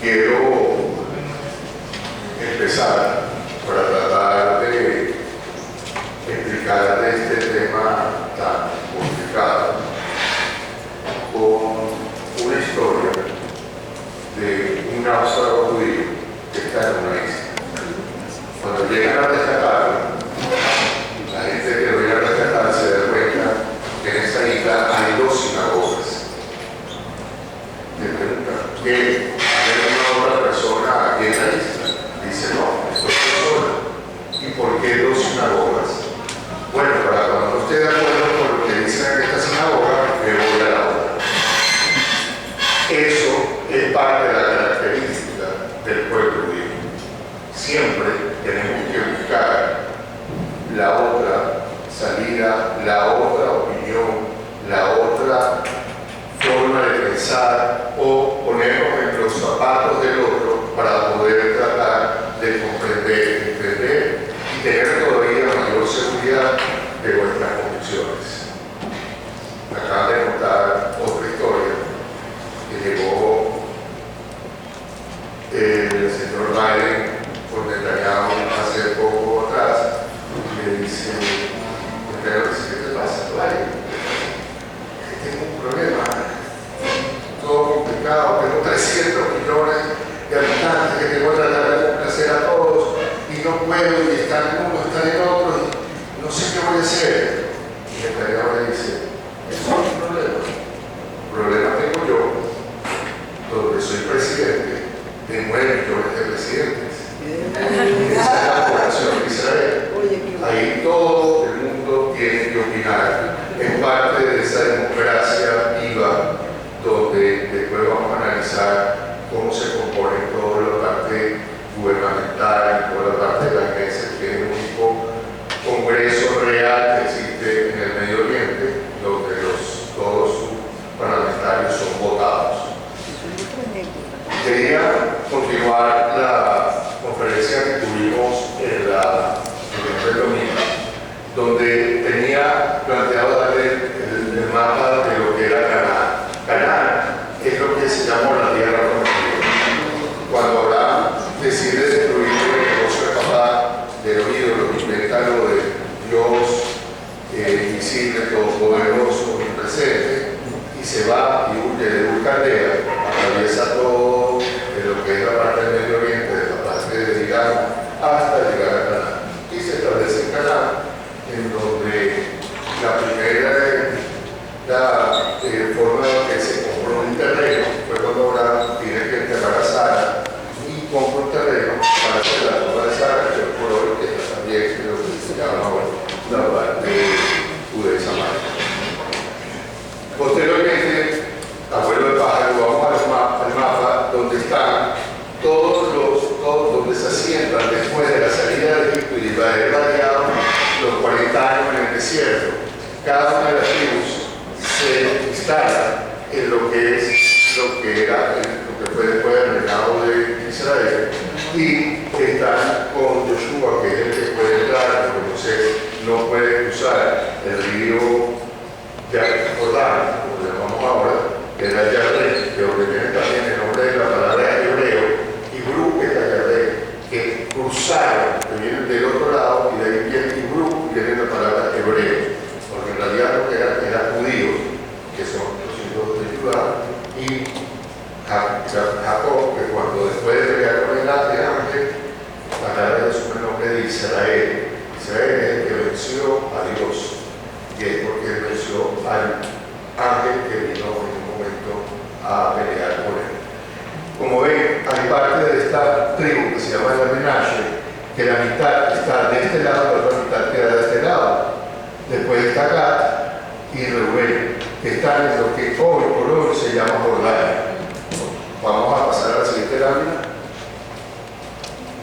quiero empezar para tratar de explicar este tema tan complicado con una historia de un náufrago judío que está en una isla. Cuando llegan a rescatarlo, la gente que lo viene a rescatar se da cuenta que en esa isla hay 2 sinagogas. Le preguntan, ¿qué? ¿Hay alguna otra persona aquí en la isla? Dice, no, estoy sola. ¿Y por qué 2 sinagogas? Bueno, para cuando no esté de acuerdo con lo que dicen en esta sinagoga, me voy a la otra. Eso es parte de la característica del pueblo judío. Siempre tenemos que buscar la otra salida, la otra opinión, la otra forma de pensar o ponernos en los zapatos del otro para poder tratar de comprender, entender y tener todavía mayor seguridad de nuestras convicciones. Me acaban de contar otra historia que llegó el señor Biden por Netanyahu hace poco atrás y le dice, ¿qué te pasa, Biden? Que tengo un problema, todo complicado, tengo 300 millones de habitantes que tengo que tratar de complacer a todos y no puedo, y están en uno, están en otro, y no sé qué voy a hacer. Y Netanyahu le dice, eso no es un problema. El problema tengo yo, donde soy presidente de 9 millones de presidentes. Esa es la población de Israel. Ahí todo el mundo tiene que opinar. Es parte de esa democracia viva donde después vamos a analizar cómo se compone toda la parte gubernamental y toda la parte de la iglesia, que es el único congreso real que existe en el Medio Oriente, donde todos sus parlamentarios son votados. Quería continuar la conferencia que tuvimos el domingo, donde tenía planteado darle el mapa de lo que era Canaán. Canaán es lo que se llamó la tierra prometida. Cuando Abraham decide destruir el negocio de papá de los ídolos, inventa lo de Dios invisible, todopoderoso, omnipresente, y se va y huye de Ur-Caldea, atraviesa todo lo que es la parte del Medio Oriente, de la parte de Irán, hasta llegar a Canaán. Y se establece en Canaán, en donde la primera forma en que se compró un terreno fue cuando Abraham tiene que enterrar a Sara y compra un terreno para hacer la toma de Sara, que por hoy que está también lo que se llama la parte de Samaria. Posteriormente, abuelo de pájaro, vamos al mapa donde están donde se asientan después de la salida de Egipto y de haber vadeado los 40 años en el desierto. Cada una de las tribus se instala en lo que fue después del reinado de Israel, y están con Josué, que es el que puede entrar, porque Moisés no puede cruzar el río de Jordán, como lo llamamos ahora, que era Yardén, de donde viene también el nombre de la palabra hebreo, y Bru, que es Yardén, que cruzaron, que vienen del otro lado, y de ahí viene y Bru, viene la palabra hebreo, porque en realidad lo que eran judíos, que son los hijos de Judá, y Jacob, que cuando después de pelear con el ángel, la palabra asume el nombre de Israel. Israel es el que venció a Dios, y es porque él venció al ángel que vino en un momento a pelear con él. Como ven, hay parte de esta tribu que se llama la Menashe, que la mitad está de este lado, la otra mitad queda de este lado. Después está Gad y Reuben, que están en lo que hoy por hoy se llama Jordania. Vamos a pasar a la siguiente lámina.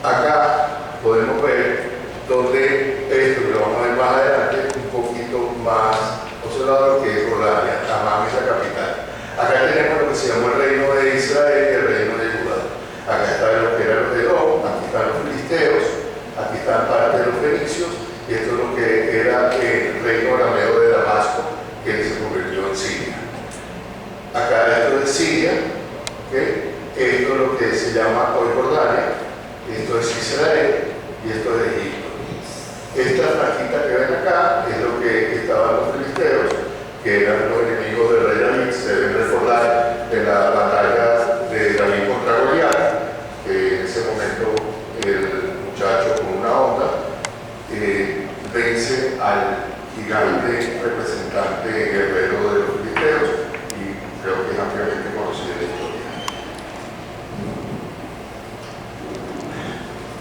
Acá podemos ver donde esto, que lo vamos a ver más adelante, un poquito más observado, que es Jordania, Amán es la capital. Acá tenemos lo que se llamó el reino de Israel y el reino de Judá. Acá está lo que eran los de Edom, aquí están los filisteos, aquí están parte de los fenicios, y esto es lo que era el reino arameo de Damasco, que se convirtió en Siria. Acá esto es Siria, ¿okay? Esto es lo que que se llama hoy Jordania, esto es Israel y esto es Egipto. Esta franjita que ven acá es lo que estaban los filisteos, que eran los enemigos del rey David. Se deben recordar de la batalla de David contra Goliat, que en ese momento el muchacho con una onda vence al gigante representante guerrero de los filisteos, y creo que es ampliamente conocida la historia.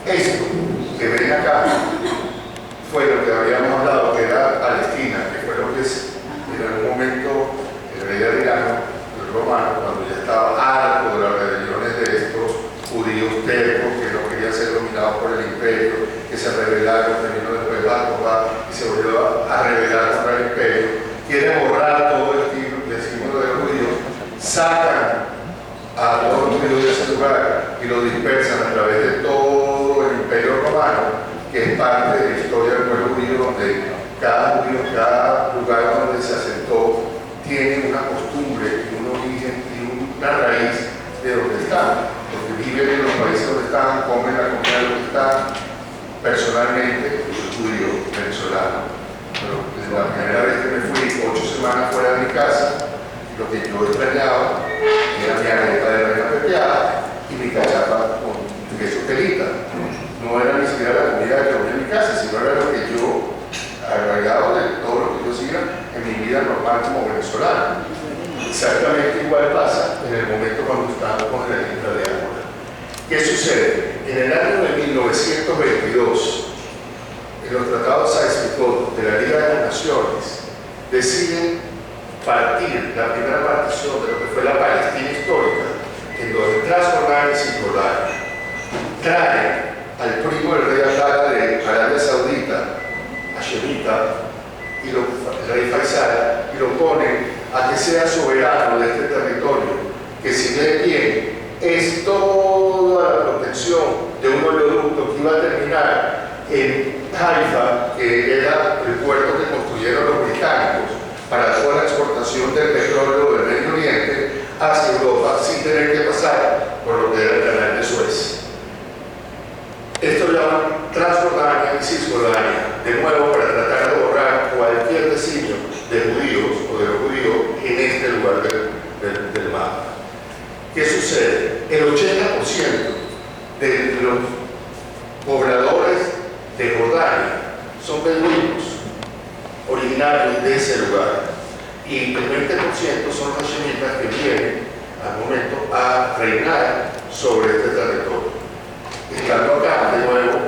Esto que ven acá fue lo que habíamos hablado, que era Palestina, que fue lo que en algún momento el rey Adriano, el romano, cuando ya estaba harto de las rebeliones de estos judíos tercos que no querían ser dominados por el imperio, que se rebelaron, que vino después Bar y se volvió a rebelar contra el imperio, quiere borrar todo el símbolo de los judíos, sacan a todos los judíos de ese lugar y los dispersan a través de todo el imperio romano, que es parte de la historia del pueblo judío, donde cada judío, cada lugar donde se asentó, tiene una costumbre y un origen y una raíz de donde están, porque viven en los países donde están, comen la comida de donde están. Personalmente, yo soy judío venezolano, pero desde la primera vez que me fui 8 semanas fuera de mi casa, lo que yo extrañaba era mi arepa de reina pepeada y mi cachapa con queso telita. No era ni siquiera la comida que comía en mi casa, sino era lo que yo, agregado de todo lo que yo hacía en mi vida normal como venezolano. Exactamente igual pasa en el momento cuando estamos con la isla de Ágora. ¿Qué sucede? En el año de 1922, en los tratados Sykes-Picot de la Liga de las Naciones, deciden partir la primera partición de lo que fue la Palestina histórica, en donde Transjordania y Cisjordania traen al primo del rey Abdala de Arabia Saudita, Hashemita, y el rey Faisal, y lo ponen a que sea soberano de este territorio, que si ve bien es toda la protección de un oleoducto que iba a terminar en Haifa, que era el puerto que construyeron los británicos para toda la exportación del petróleo del Medio Oriente hacia Europa, sin tener que pasar por lo que era el canal de Suez. Esto lo llaman Transjordania y Cisjordania, de nuevo para tratar de borrar cualquier designio de judíos o de los judíos en este lugar del mapa. ¿Qué sucede? El 80% de los pobladores de Jordania son beduinos, originarios de ese lugar, y el 20% son hashemitas que vienen al momento a reinar sobre este territorio. Estando acá, de nuevo,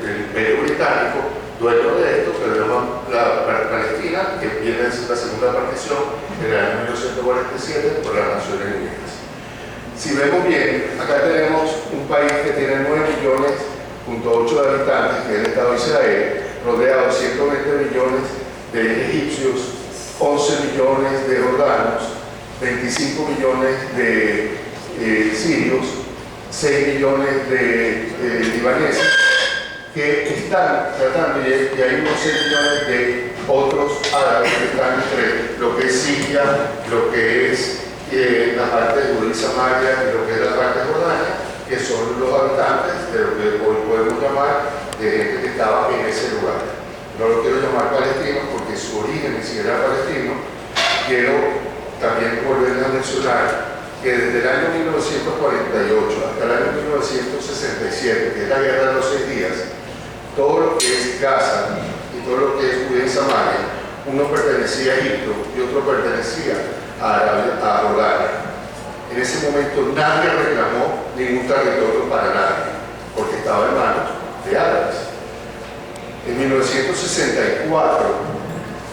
el imperio británico, dueño de esto, que le llaman la Palestina, que viene de la segunda partición en el año 1947 por las Naciones Unidas. Si vemos bien, acá tenemos un país que tiene 9,8 de habitantes, que es el Estado de Israel, rodeado de 120 millones de egipcios, 11 millones de jordanos, 25 millones de sirios, 6 millones de libaneses, que están tratando, y hay unos 6 millones de otros árabes que están entre lo que es Siria, lo que es la parte de Judea y Samaria y lo que es la parte de Jordania, que son los habitantes de lo que hoy podemos llamar de gente que estaba en ese lugar. No lo quiero llamar palestino porque su origen ni siquiera era palestino. Quiero también volver a mencionar que desde el año 1948 hasta el año 1967, que es la guerra de los 6 días, todo lo que es Gaza y todo lo que es Judea y Samaria, uno pertenecía a Egipto y otro pertenecía a Jordania. En ese momento nadie reclamó ningún territorio para nadie, porque estaba en manos de árabes. En 1964,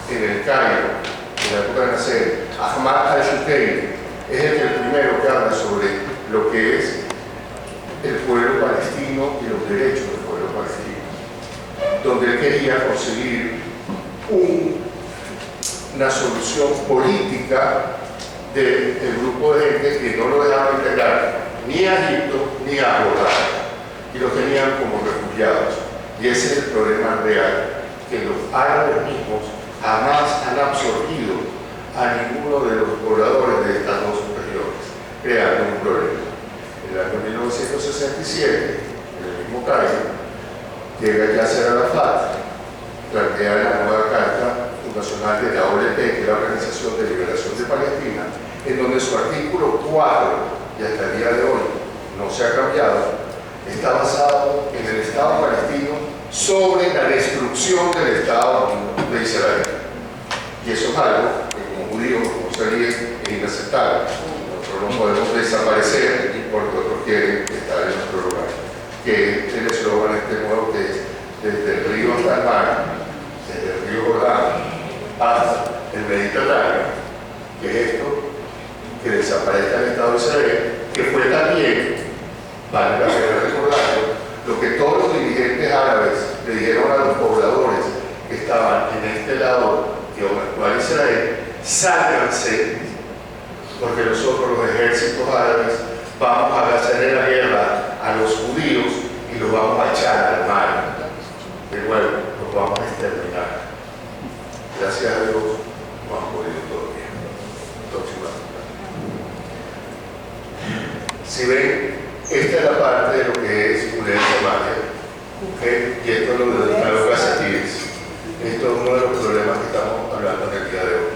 en el Cairo, en la época de Nasser, Ahmad al-Shukeiri es el primero que habla sobre lo que es el pueblo palestino y los derechos del pueblo palestino, donde él quería conseguir una solución política del grupo de gente que no lo dejaba integrar ni a Egipto ni a Jordania, y lo tenían como refugiados. Y ese es el problema real, que los árabes mismos jamás han absorbido a ninguno de los pobladores de estas dos regiones, creando un problema. el año 1967, en el mismo Cairo, llega Yasser Arafat, plantea la nueva Carta Fundacional de la OLP, que es la Organización de Liberación de Palestina, en donde su artículo 4, y hasta el día de hoy no se ha cambiado, está basado en el Estado palestino sobre la destrucción del Estado de Israel. Y eso es algo que como judíos, como seríes, es inaceptable. Nosotros no podemos desaparecer porque otros quieren estar en nuestro lugar. Que es el eslogan este nuevo que es desde el río hasta el mar, desde el río Jordán hasta el Mediterráneo, que es esto, que desaparezca el Estado de Israel, que fue también, vale la pena recordarlo, lo que todos los dirigentes árabes le dijeron a los pobladores que estaban en este lado que actual Israel: sálganse, porque nosotros los ejércitos árabes vamos a hacerle la guerra a los judíos y los vamos a echar al mar. De nuevo, los vamos a exterminar. Gracias a Dios no han podido todavía. Si ven, esta es la parte de lo que es Judea y Samaria, ¿okay? Y esto es lo de los gazatíes. Esto es uno de los problemas que estamos hablando en el día de hoy.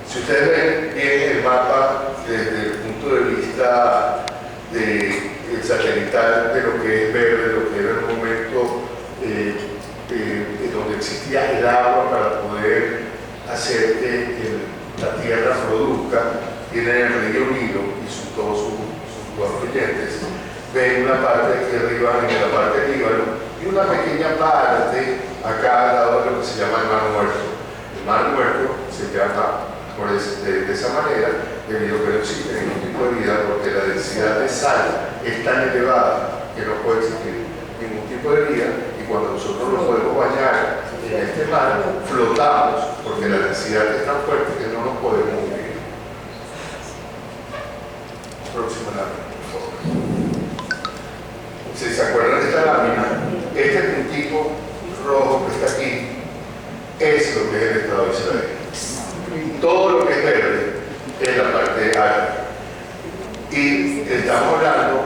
Si ustedes ven bien el mapa desde el punto de vista satelital de lo que es verde, lo que era el momento donde existía el agua para poder hacer que la tierra produzca, tiene el río Nilo y todos sus afluentes. Ven una parte aquí arriba, en la parte del Líbano, y una pequeña parte acá al lado de lo que se llama el Mar Muerto. El Mar Muerto se llama de esa manera debido a que no existe ningún tipo de vida, porque la densidad de sal es tan elevada que no puede existir ningún tipo de vida, y cuando nosotros nos podemos bañar en este mar, flotamos, porque la densidad es tan fuerte que no nos podemos hundir. Próxima lámina, por favor. Si se acuerdan de esta lámina, este puntito rojo que está aquí es lo que es el Estado de Israel. Todo lo que es verde es la parte árabe. Y estamos hablando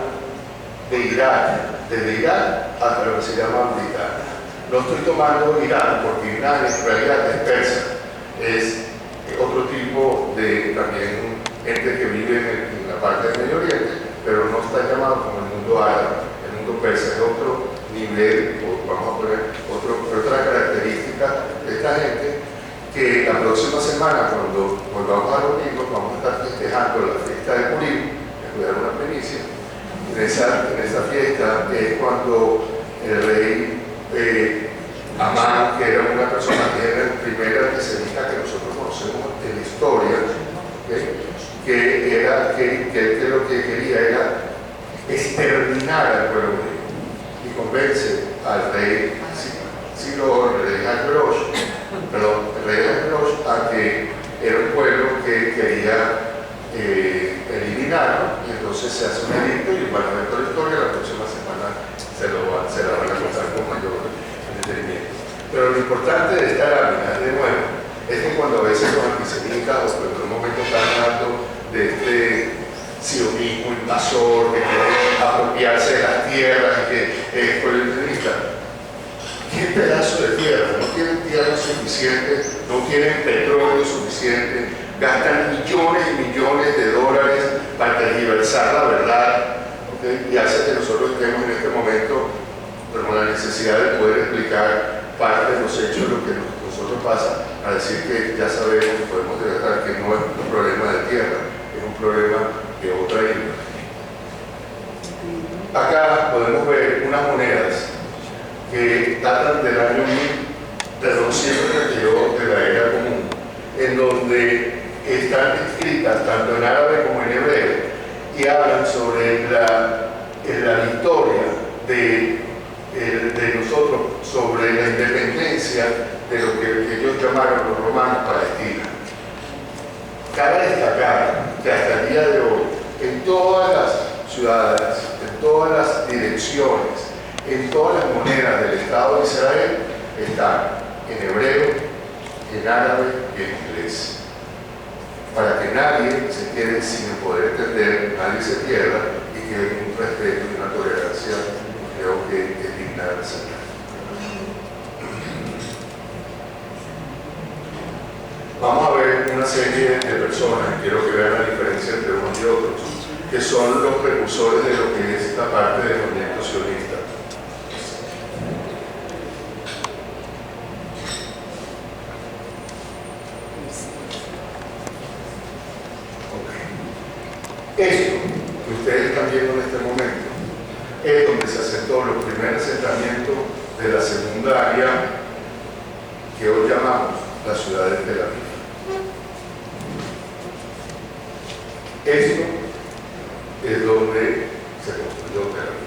de Irán, desde Irán hasta lo que se llama Britania. No estoy tomando Irán porque Irán en realidad es persa, es otro tipo de también gente que vive en la parte del Medio Oriente, pero no está llamado como el mundo árabe. El mundo persa es otro nivel, o vamos a poner otra característica de esta gente, que la próxima semana, cuando volvamos a reunirnos, vamos a estar festejando la fiesta de Purim, que es una primicia. En esa fiesta es cuando el rey Amán, que era una persona que era el primer antisemita que nosotros conocemos en la historia, ¿okay? que lo que quería era exterminar al pueblo judío, y convence al rey Silo, el rey Hashverosh, a que era un pueblo que quería eliminarlo, y entonces se hace un edicto y van a ver toda la historia. La próxima semana se la van a contar con mayor detenimiento. Pero lo importante de esta lámina, de nuevo, es que cuando a veces los antisemitas, o en un momento están hablando de este sionismo invasor que quiere apropiarse de las tierras y que es coleccionista, ¿qué pedazo de tierra? No tienen tierra suficiente, no tienen petróleo suficiente, gastan millones y millones de dólares para tergiversar la verdad, ¿okay? Y hace que nosotros estemos en este momento con la necesidad de poder explicar parte de los hechos de lo que nosotros pasa, a decir que ya sabemos y podemos detectar que no es un problema de tierra, es un problema de otra índole. Acá podemos ver unas monedas que datan del año 132 de la era común, en donde están escritas tanto en árabe como en hebreo y hablan sobre la victoria de nosotros sobre la independencia de lo que ellos llamaron los romanos Palestina. Cabe destacar que hasta el día de hoy, en todas las ciudades, en todas las direcciones, en todas las monedas del Estado de Israel están en hebreo, en árabe y en inglés. Para que nadie se quede sin poder entender, nadie se pierda y que un respeto y una tolerancia creo que es digna de resaltar. Vamos a ver una serie de personas, quiero que vean la diferencia entre unos y otros, que son los precursores de lo que es la parte del movimiento sionista. Esto que ustedes están viendo en este momento es donde se asentó los primeros asentamientos de la segunda área que hoy llamamos la ciudad de Tel Aviv. Esto es donde se construyó Tel Aviv.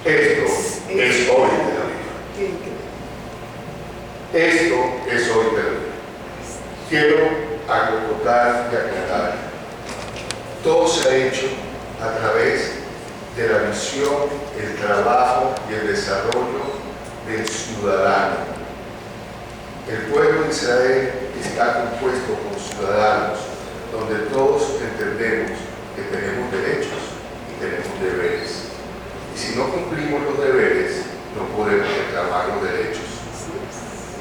Esto es hoy Tel Aviv. Esto es hoy Tel Aviv. Quiero acotar y aclarar. Todo se ha hecho a través de la visión, el trabajo y el desarrollo del ciudadano. El pueblo de Israel está compuesto por ciudadanos, donde todos entendemos que tenemos derechos y tenemos deberes. Y si no cumplimos los deberes, no podemos reclamar los derechos.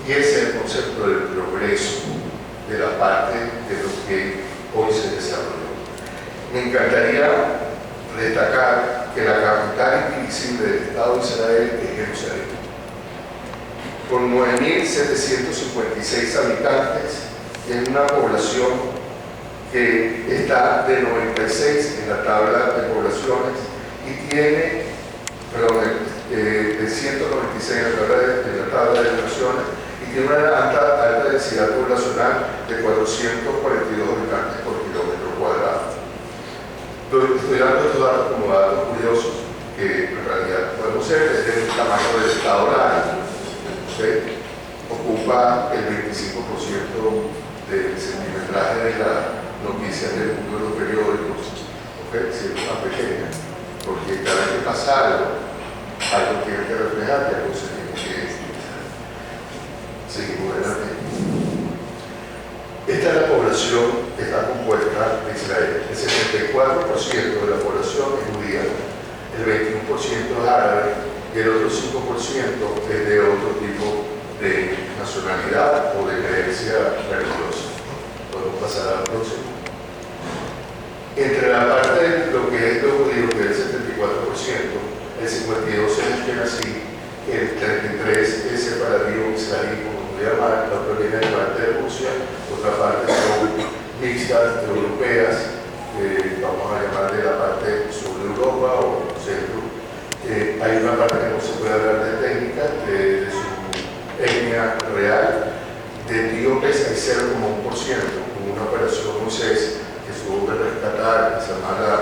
Y ese es el concepto del progreso, de la parte de lo que hoy se desarrolló. Me encantaría destacar que la capital indivisible del Estado de Israel es Jerusalén. Con 9.756 habitantes en una población que está de 96 en la tabla de poblaciones y tiene, de 196 en la tabla de poblaciones y tiene una alta densidad poblacional de 442 habitantes por kilómetro cuadrado. Estoy dando estos datos como datos curiosos que en realidad podemos ser desde el tamaño del Estado horario. Ocupa el 25% del centimetraje de la noticia del mundo de los periódicos, siendo más pequeña, porque cada vez que pasa algo tiene que reflejar que algo se tiene que utilizar. Seguimos adelante. Esta es la población que está compuesta de Israel. El 74% de la población es judía, el 21% es árabe y el otro 5% es de otro tipo de nacionalidad o de creencia religiosa. Podemos pasar al próximo. Entre la parte de lo que es lo judío, que es el 74%, el 52% es Ashkenazí, el 33% es separadismo israelí, como voy a llamar, la otra viene de parte de Rusia, otra parte son mixtas europeas, vamos a llamar de la parte sur de Europa o centro. Hay una parte que no se puede hablar de técnica, de su etnia real. De etíopes hay 0,1%, con una operación Moisés que se tuvo que rescatar, que se llama la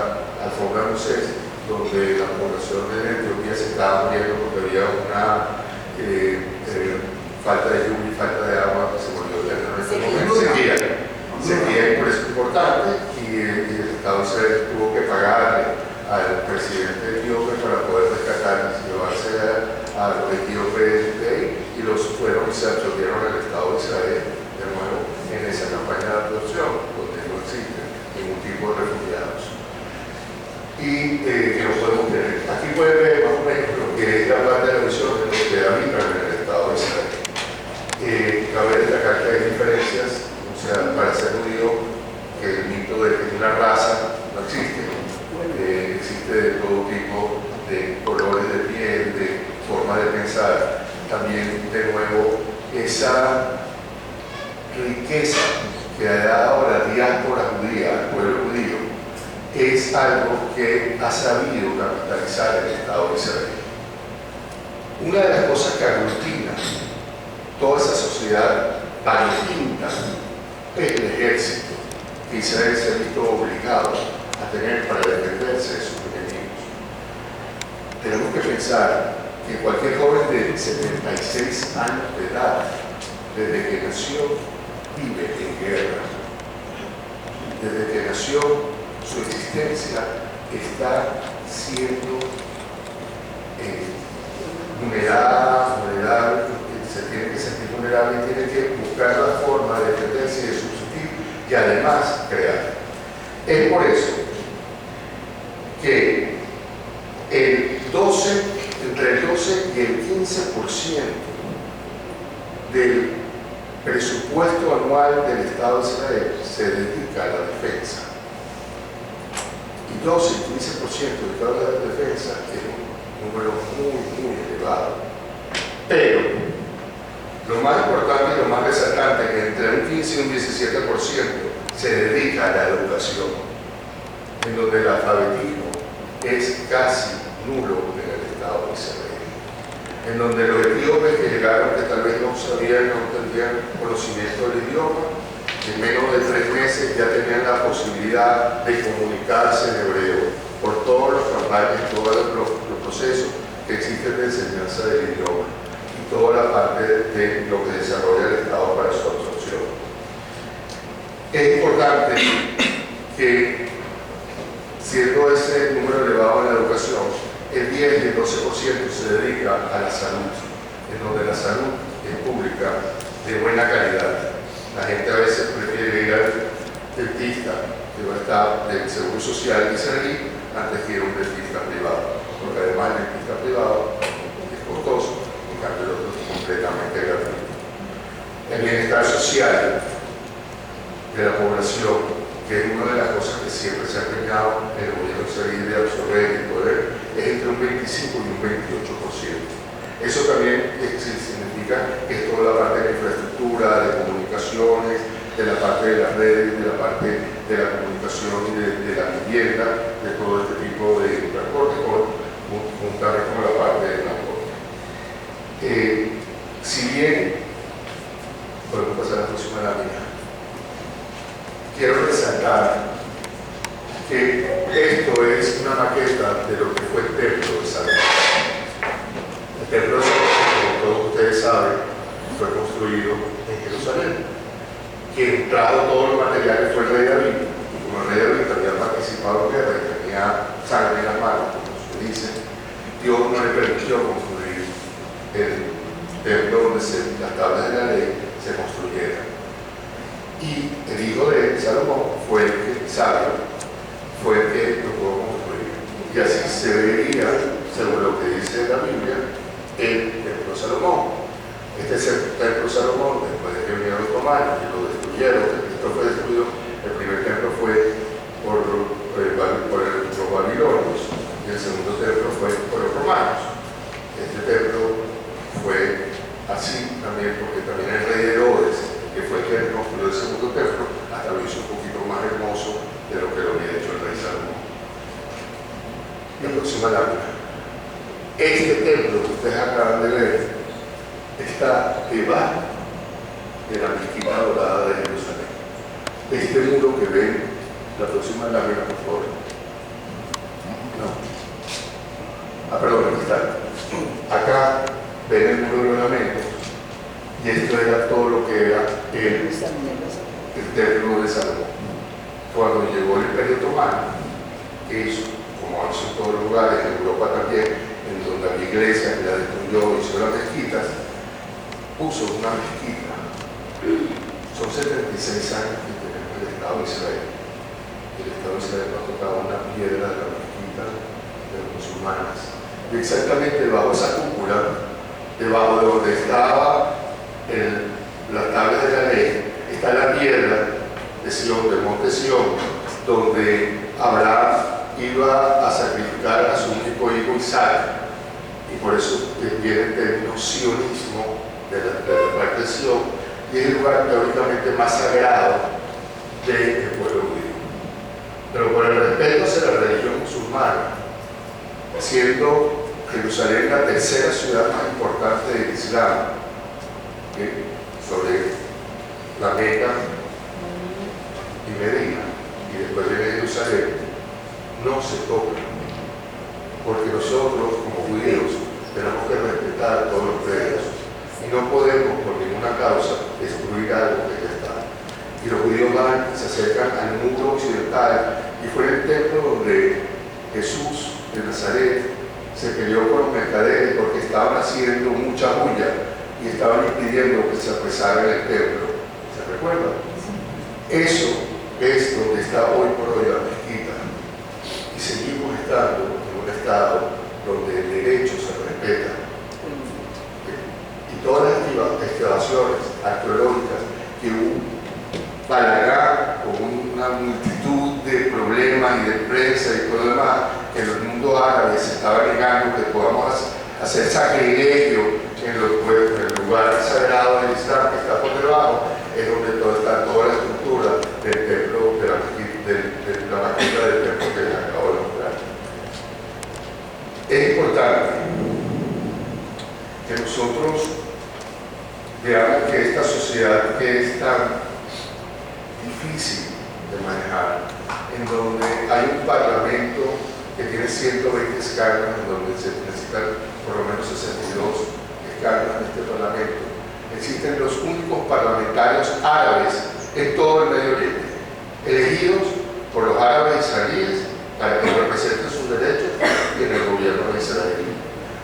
alfombra Moisés, donde la población de Etiopía se estaba muriendo porque había una falta de lluvia y falta de agua que se volvió sequía, y por eso es importante, y el Estado de Israel tuvo que pagarle al presidente etíope para poder rescatar y llevarse a los etíopes de ahí, y los fueron y se absorbieron al Estado de Israel de nuevo en esa campaña de adopción, donde no existe ningún tipo de refugiados. Y que lo podemos tener. Aquí pueden ver más o menos lo que es la parte de la visión de los que habitan en el Estado de Israel. Cabe destacar que hay diferencias, o sea, para ser judío, que el mito de que una raza no existe, existe de todo tipo de colores de piel, de forma de pensar. También, de nuevo, esa riqueza que ha dado la diáspora judía al pueblo judío es algo que ha sabido capitalizar el Estado de Israel. Una de las cosas que aglutina toda esa sociedad variopinta es el ejército que Israel se ha visto obligado a tener para defenderse de sus enemigos. Tenemos que pensar que cualquier joven de 76 años de edad, desde que nació, vive en guerra. Desde que nació, su existencia está siendo vulnerable, se tiene que sentir vulnerable y tiene que buscar la forma de defenderse y de subsistir y además crear. Es por eso que entre el 12 y el 15% del presupuesto anual del Estado de Israel se dedica a la defensa. Y 12 y 15% de toda la defensa es un número muy elevado. Pero lo más importante y lo más resaltante es que entre un 15 y un 17% se dedica a la educación, en donde el alfabetismo es casi nulo en el Estado de Israel, en donde los etíopes que llegaron, que tal vez no sabían, no tenían conocimiento del idioma, en menos de 3 meses ya tenían la posibilidad de comunicarse en hebreo por todos los campañas, todos los procesos que existen de enseñanza del idioma y toda la parte de lo que desarrolla el Estado para su absorción. Es importante que, siendo ese número elevado en la educación, el 10 y el 12% se dedica a la salud, en donde la salud es pública de buena calidad. La gente a veces prefiere ir al dentista, que va a estar del Seguro Social israelí, antes que ir a un dentista privado, porque además el dentista privado es costoso, en cambio el otro es completamente gratuito. El bienestar social de la población, que es una de las cosas que siempre se ha empeñado en el gobierno israelí de absorber y poder, es entre un 25 y un 28%. Eso también significa que es toda la parte de la infraestructura, de comunicaciones, de la parte de las redes, de la parte de la comunicación y de la vivienda, de todo este tipo de transporte, juntamente con la parte del transporte. Si bien, podemos pasar a la próxima lámina, quiero resaltar que esto es una maqueta de lo que fue el templo de Salomón. El templo de Salomón, como todos ustedes saben, fue construido en Jerusalén. Quien trajo todos los materiales fue el rey David, y como el rey David había participado en guerra y tenía sangre en las manos, como se dice, Dios no le permitió construir el templo donde las tablas de la ley se construyeran. Y el hijo de Salomón fue el que, sabio, fue el que lo pudo construir. Y así se vería, según lo que dice la Biblia, el templo de Salomón. Este es el templo de Salomón, después de que vinieron los romanos y lo destruyeron. Esto fue destruido, el primer templo fue por los babilonios y el segundo templo fue por los romanos. Este templo fue así también porque también el rey Herodes, que fue el que construyó el segundo templo, hasta lo hizo un poquito más hermoso de lo que lo había hecho el rey Salomón. La próxima lámina. Este templo que ustedes acaban de ver está debajo de la mezquita dorada de Jerusalén. Este muro que ven, la próxima lámina, por favor. No. Perdón, aquí está. Acá ven el muro de ornamentos. Y esto era todo lo que era el templo de Salomón. Cuando llegó el Imperio Otomano, hizo, como hizo en todos los lugares, en Europa también, en donde había iglesias, que la destruyó, hizo las mezquitas, puso una mezquita. Son 76 años que tenemos el Estado de Israel. El Estado de Israel nos tocaba una piedra de la mezquita de los musulmanes. Y exactamente debajo de esa cúpula, debajo de donde estaba las tablas de la ley, está la piedra de Sion, del monte Sion, donde Abraham iba a sacrificar a su único hijo Isaac, y por eso viene el término sionismo de la parte de Sion, y es el lugar teóricamente más sagrado del pueblo judío. Pero por el respeto hacia la religión musulmana, siendo Jerusalén la tercera ciudad más importante del Islam, sobre la Meca y Medina, y después viene Jerusalén, no se toca, porque nosotros como judíos tenemos que respetar todos los credos y no podemos por ninguna causa destruir algo que ya está. Y los judíos van, se acercan al muro occidental, y fue en el templo donde Jesús de Nazaret se peleó con los mercaderes porque estaban haciendo mucha bulla y estaban impidiendo que se apreciara en el templo. ¿Se recuerdan? Eso es donde está hoy por hoy la mezquita. Y seguimos estando y de prensa y todo lo demás, que en el mundo árabe se estaba negando que podamos hacer sacrilegio en los pueblos, en el lugar sagrado del Islam que está por debajo, es donde está toda la estructura del templo, de la maqueta del templo que les acabo de mostrar. Es importante que nosotros veamos que esta sociedad que es tan difícil de manejar, en donde hay un parlamento que tiene 120 escaños, en donde se necesitan por lo menos 62 escaños en este parlamento, existen los únicos parlamentarios árabes en todo el Medio Oriente, elegidos por los árabes israelíes para que representen sus derechos y en el gobierno de Israel,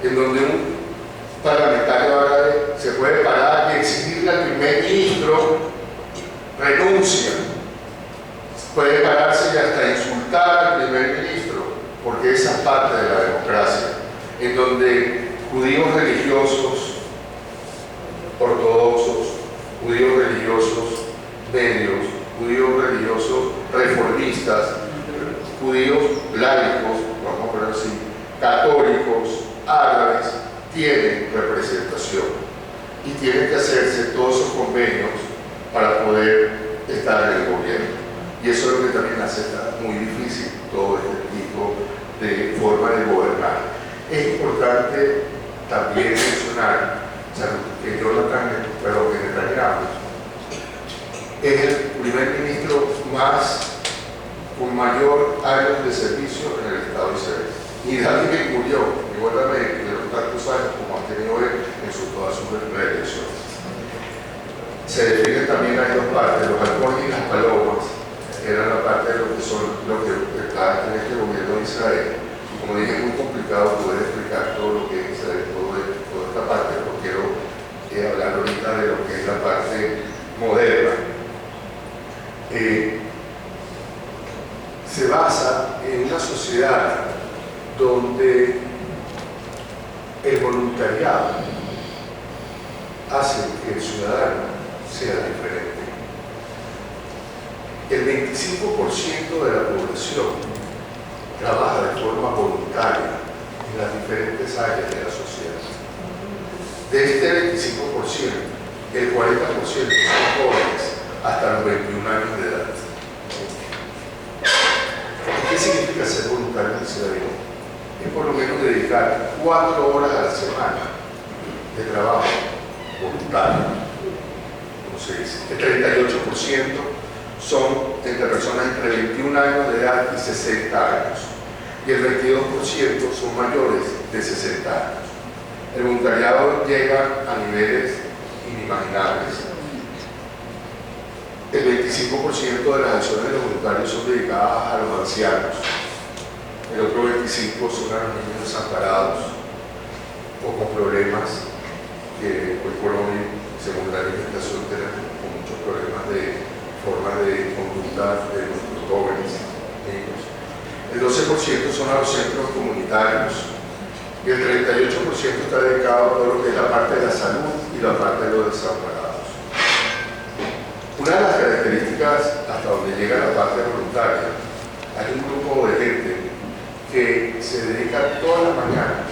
en donde un parlamentario árabe se puede parar y exigirle al primer ministro renuncia, puede pararse y hasta insultar al primer ministro, porque esa es parte de la democracia, en donde judíos religiosos ortodoxos, judíos religiosos medios, judíos religiosos reformistas, judíos laicos, vamos a poner así, católicos, árabes, tienen representación y tienen que hacerse todos esos convenios para poder estar en el gobierno. Y eso es lo que también hace muy difícil todo este tipo de forma de gobernar. Es importante también mencionar que Jonathan, pero que Netanyahu es el primer ministro con mayor años de servicio en el Estado de Israel. Y David murió, igualmente, de los tantos años como ha tenido él en todas sus reelecciones. Se definen también hay dos partes, los halcones y las palomas, eran la parte de lo que está en este gobierno de Israel. Y como dije, es muy complicado poder explicar todo lo que es Israel, toda esta parte, pero quiero hablar ahorita de lo que es la parte moderna. Se basa en una sociedad donde el voluntariado hace que el ciudadano sea diferente. El 25% de la población trabaja de forma voluntaria en las diferentes áreas de la sociedad. De este 25%, el 40% son jóvenes hasta los 21 años de edad. ¿Qué significa ser voluntario en Ciudadano? Es por lo menos dedicar 4 horas a la semana de trabajo voluntario. Como se dice, el 38% son entre personas entre 21 años de edad y 60 años. Y el 22% son mayores de 60 años. El voluntariado llega a niveles inimaginables. El 25% de las acciones de los voluntarios son dedicadas a los ancianos. El otro 25% son a los niños desamparados o con problemas que hoy por hoy, según la alimentación, tenemos muchos problemas de forma de conducta de nuestros jóvenes niños. El 12% son a los centros comunitarios y el 38% está dedicado a todo lo que es la parte de la salud y la parte de los desamparados. Una de las características hasta donde llega la parte voluntaria, hay un grupo de gente que se dedica todas las mañanas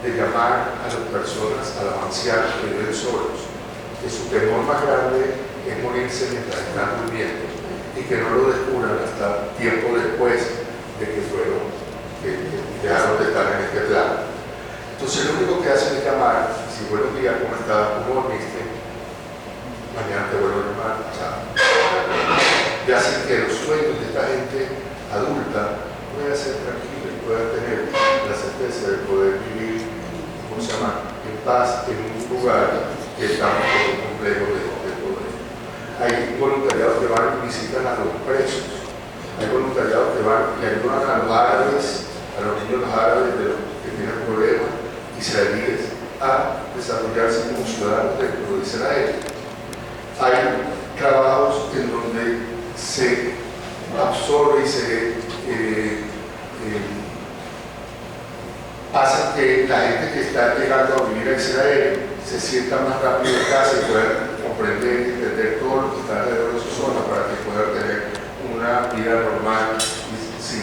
de llamar a las personas, a los ancianos que viven solos, que su temor más grande es morirse mientras están durmiendo y que no lo descubran hasta tiempo después de que dejaron de estar en este plano. Entonces lo único que hacen es llamar, si buenos días, ¿cómo estás? ¿Cómo dormiste? Mañana te vuelvo a llamar, chao. Y hacen que los sueños de esta gente adulta puedan ser tranquilos y puedan tener la certeza de poder vivir, ¿cómo se llama?, en paz en un lugar que está muy complejo de poder. Hay voluntariados que van y visitan a los presos. Hay voluntariados que van y ayudan a los árabes, a los niños árabes de los que tienen problemas israelíes a desarrollarse como ciudadanos dentro de Israel. Hay trabajos en donde se absorbe y se hace que la gente que está llegando a vivir a Israel se sienta más rápido en casa y pueda comprender y entender todo lo que está alrededor de su zona para que pueda tener una vida normal y sin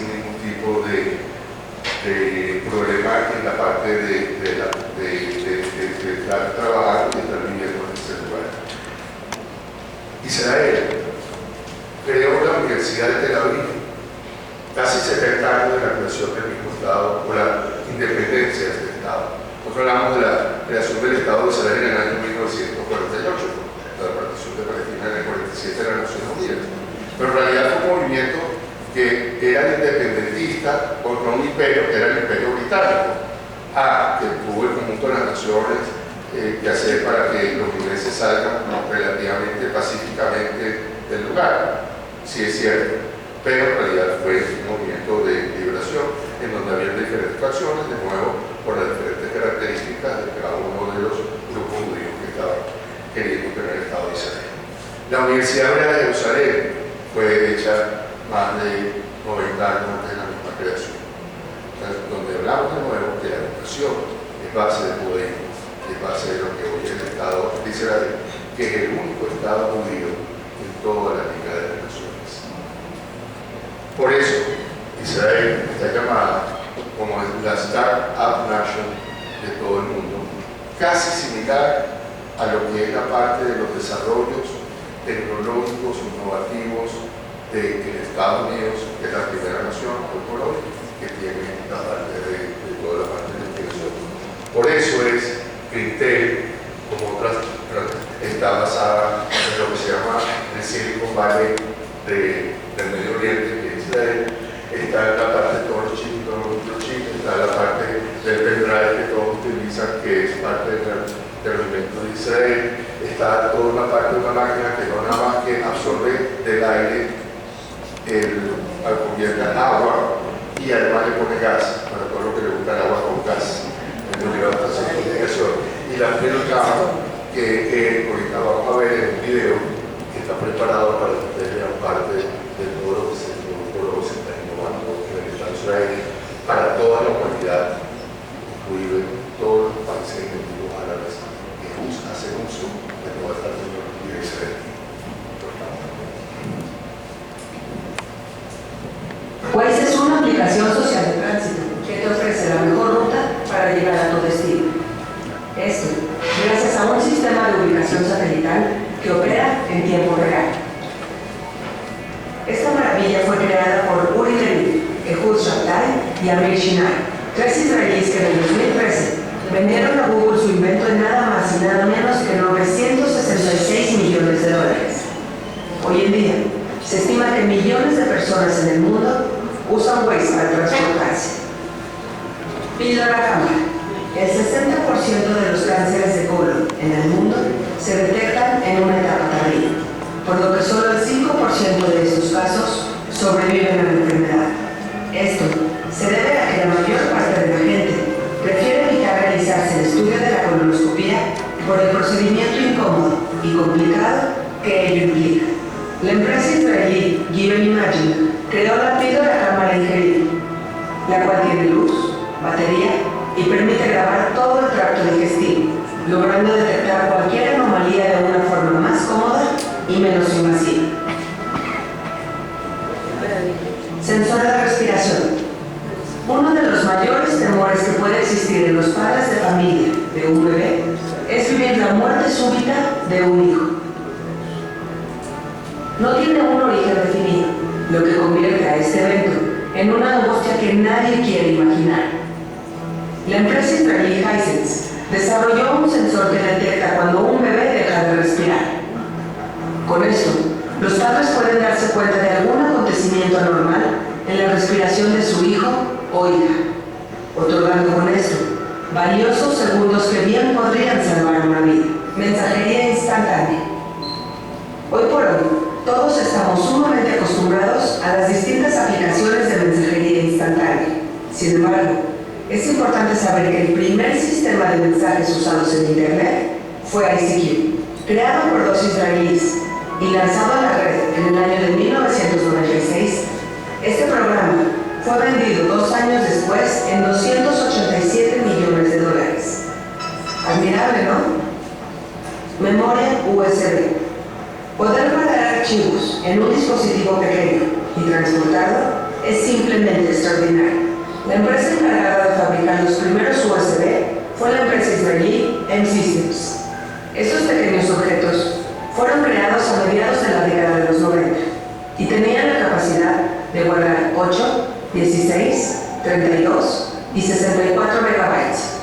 de problema en la parte de estar trabajando y estar viviendo en ese lugar. Israel creó la Universidad de Tel Aviv casi 70 años de la creación del mismo Estado o la independencia de este Estado. Nosotros hablamos de la creación del Estado de Israel en el año 1948, la partición de Palestina en el 47 de las Naciones Unidas. Pero en realidad fue un movimiento que era independentista contra un imperio que era el Imperio Británico, que tuvo el conjunto de las naciones que hacer para que los ingleses salgan relativamente pacíficamente del lugar, sí es cierto, pero en realidad fue un movimiento de liberación en donde había diferentes facciones, de nuevo por las diferentes características de cada uno de los grupos judíos que estaban queriendo tener el Estado de Israel. La Universidad Hebrea de Jerusalén fue hecha más de 90 años antes de la misma creación. Entonces, donde hablamos de nuevo que la educación es base del judaísmo, es base de lo que hoy es el Estado de Israel, que es el único Estado judío en toda la Liga de las Naciones. Por eso, Israel está llamada como la Start-up Nation de todo el mundo, casi similar a lo que es la parte de los desarrollos tecnológicos innovativos de Estados Unidos, que es la primera nación hoy por hoy que tiene la parte de toda la parte de investigación. Por eso es que Intel, como otras, está basada en lo que se llama el Silicon Valley del Medio Oriente, que es Israel. Está en la parte de todos los chips, está la parte del pendrive que todos utilizan, que es parte de los inventos de Israel. Está toda una parte de una máquina que no nada más que absorbe del aire convierte en agua y además le pone gas, para todo lo que le gusta el agua con gas. Y la Cam, que ahorita vamos a ver en un video que está preparado para que ustedes vean parte de todo lo que se está innovando en el Estado de Israel para toda la humanidad, incluido todos los países enemigos árabes que hacen uso de toda esta tecnología de Israel. Waze es una aplicación social de tránsito que te ofrece la mejor ruta para llegar a tu destino. Esto gracias a un sistema de ubicación satelital que opera en tiempo real. Esta maravilla fue creada por Uri Levin, Ehud Shabtai y Amir Shinai, tres israelíes que en el 2013 vendieron a Google su invento en nada más y nada menos que $966 millones. Hoy en día, se estima que millones de personas en el mundo usan Waze para transportarse. Píldora cámara. El 60% de los cánceres de colon en el mundo se detectan en una etapa tardía, por lo que solo el 5% de estos casos sobreviven a la enfermedad. Esto se debe a que la mayor parte de la gente prefiere evitar realizarse el estudio de la colonoscopía por el procedimiento incómodo y complicado que ello implica. La empresa israelí Given Imagine creó la píldora cámara ingerible, la cual tiene luz, batería y permite grabar todo el tracto digestivo, logrando detectar cualquier anomalía de una forma más cómoda y menos invasiva. Sensor de respiración. Uno de los mayores temores que puede existir en los padres de familia de un bebé es vivir la muerte súbita de un hijo. No tiene un origen definido, lo que convierte a este evento en una angustia que nadie quiere imaginar. La empresa israelí Hisense desarrolló un sensor que detecta cuando un bebé deja de respirar. Con esto, los padres pueden darse cuenta de algún acontecimiento anormal en la respiración de su hijo o hija, otorgando con esto valiosos segundos que bien podrían salvar una vida. Mensajería instantánea. Hoy por hoy, todos estamos sumamente acostumbrados a las distintas aplicaciones de mensajería instantánea. Sin embargo, es importante saber que el primer sistema de mensajes usados en Internet fue ICQ, creado por dos israelíes y lanzado a la red en el año de 1996. Este programa fue vendido 2 años después en $287 millones. Admirable, ¿no? Memoria USB. Poder guardar archivos en un dispositivo pequeño y transportarlo es simplemente extraordinaria. La empresa encargada de fabricar los primeros USB fue la empresa israelí M-Systems. Estos pequeños objetos fueron creados a mediados de la década de los 90 y tenían la capacidad de guardar 8, 16, 32 y 64 megabytes.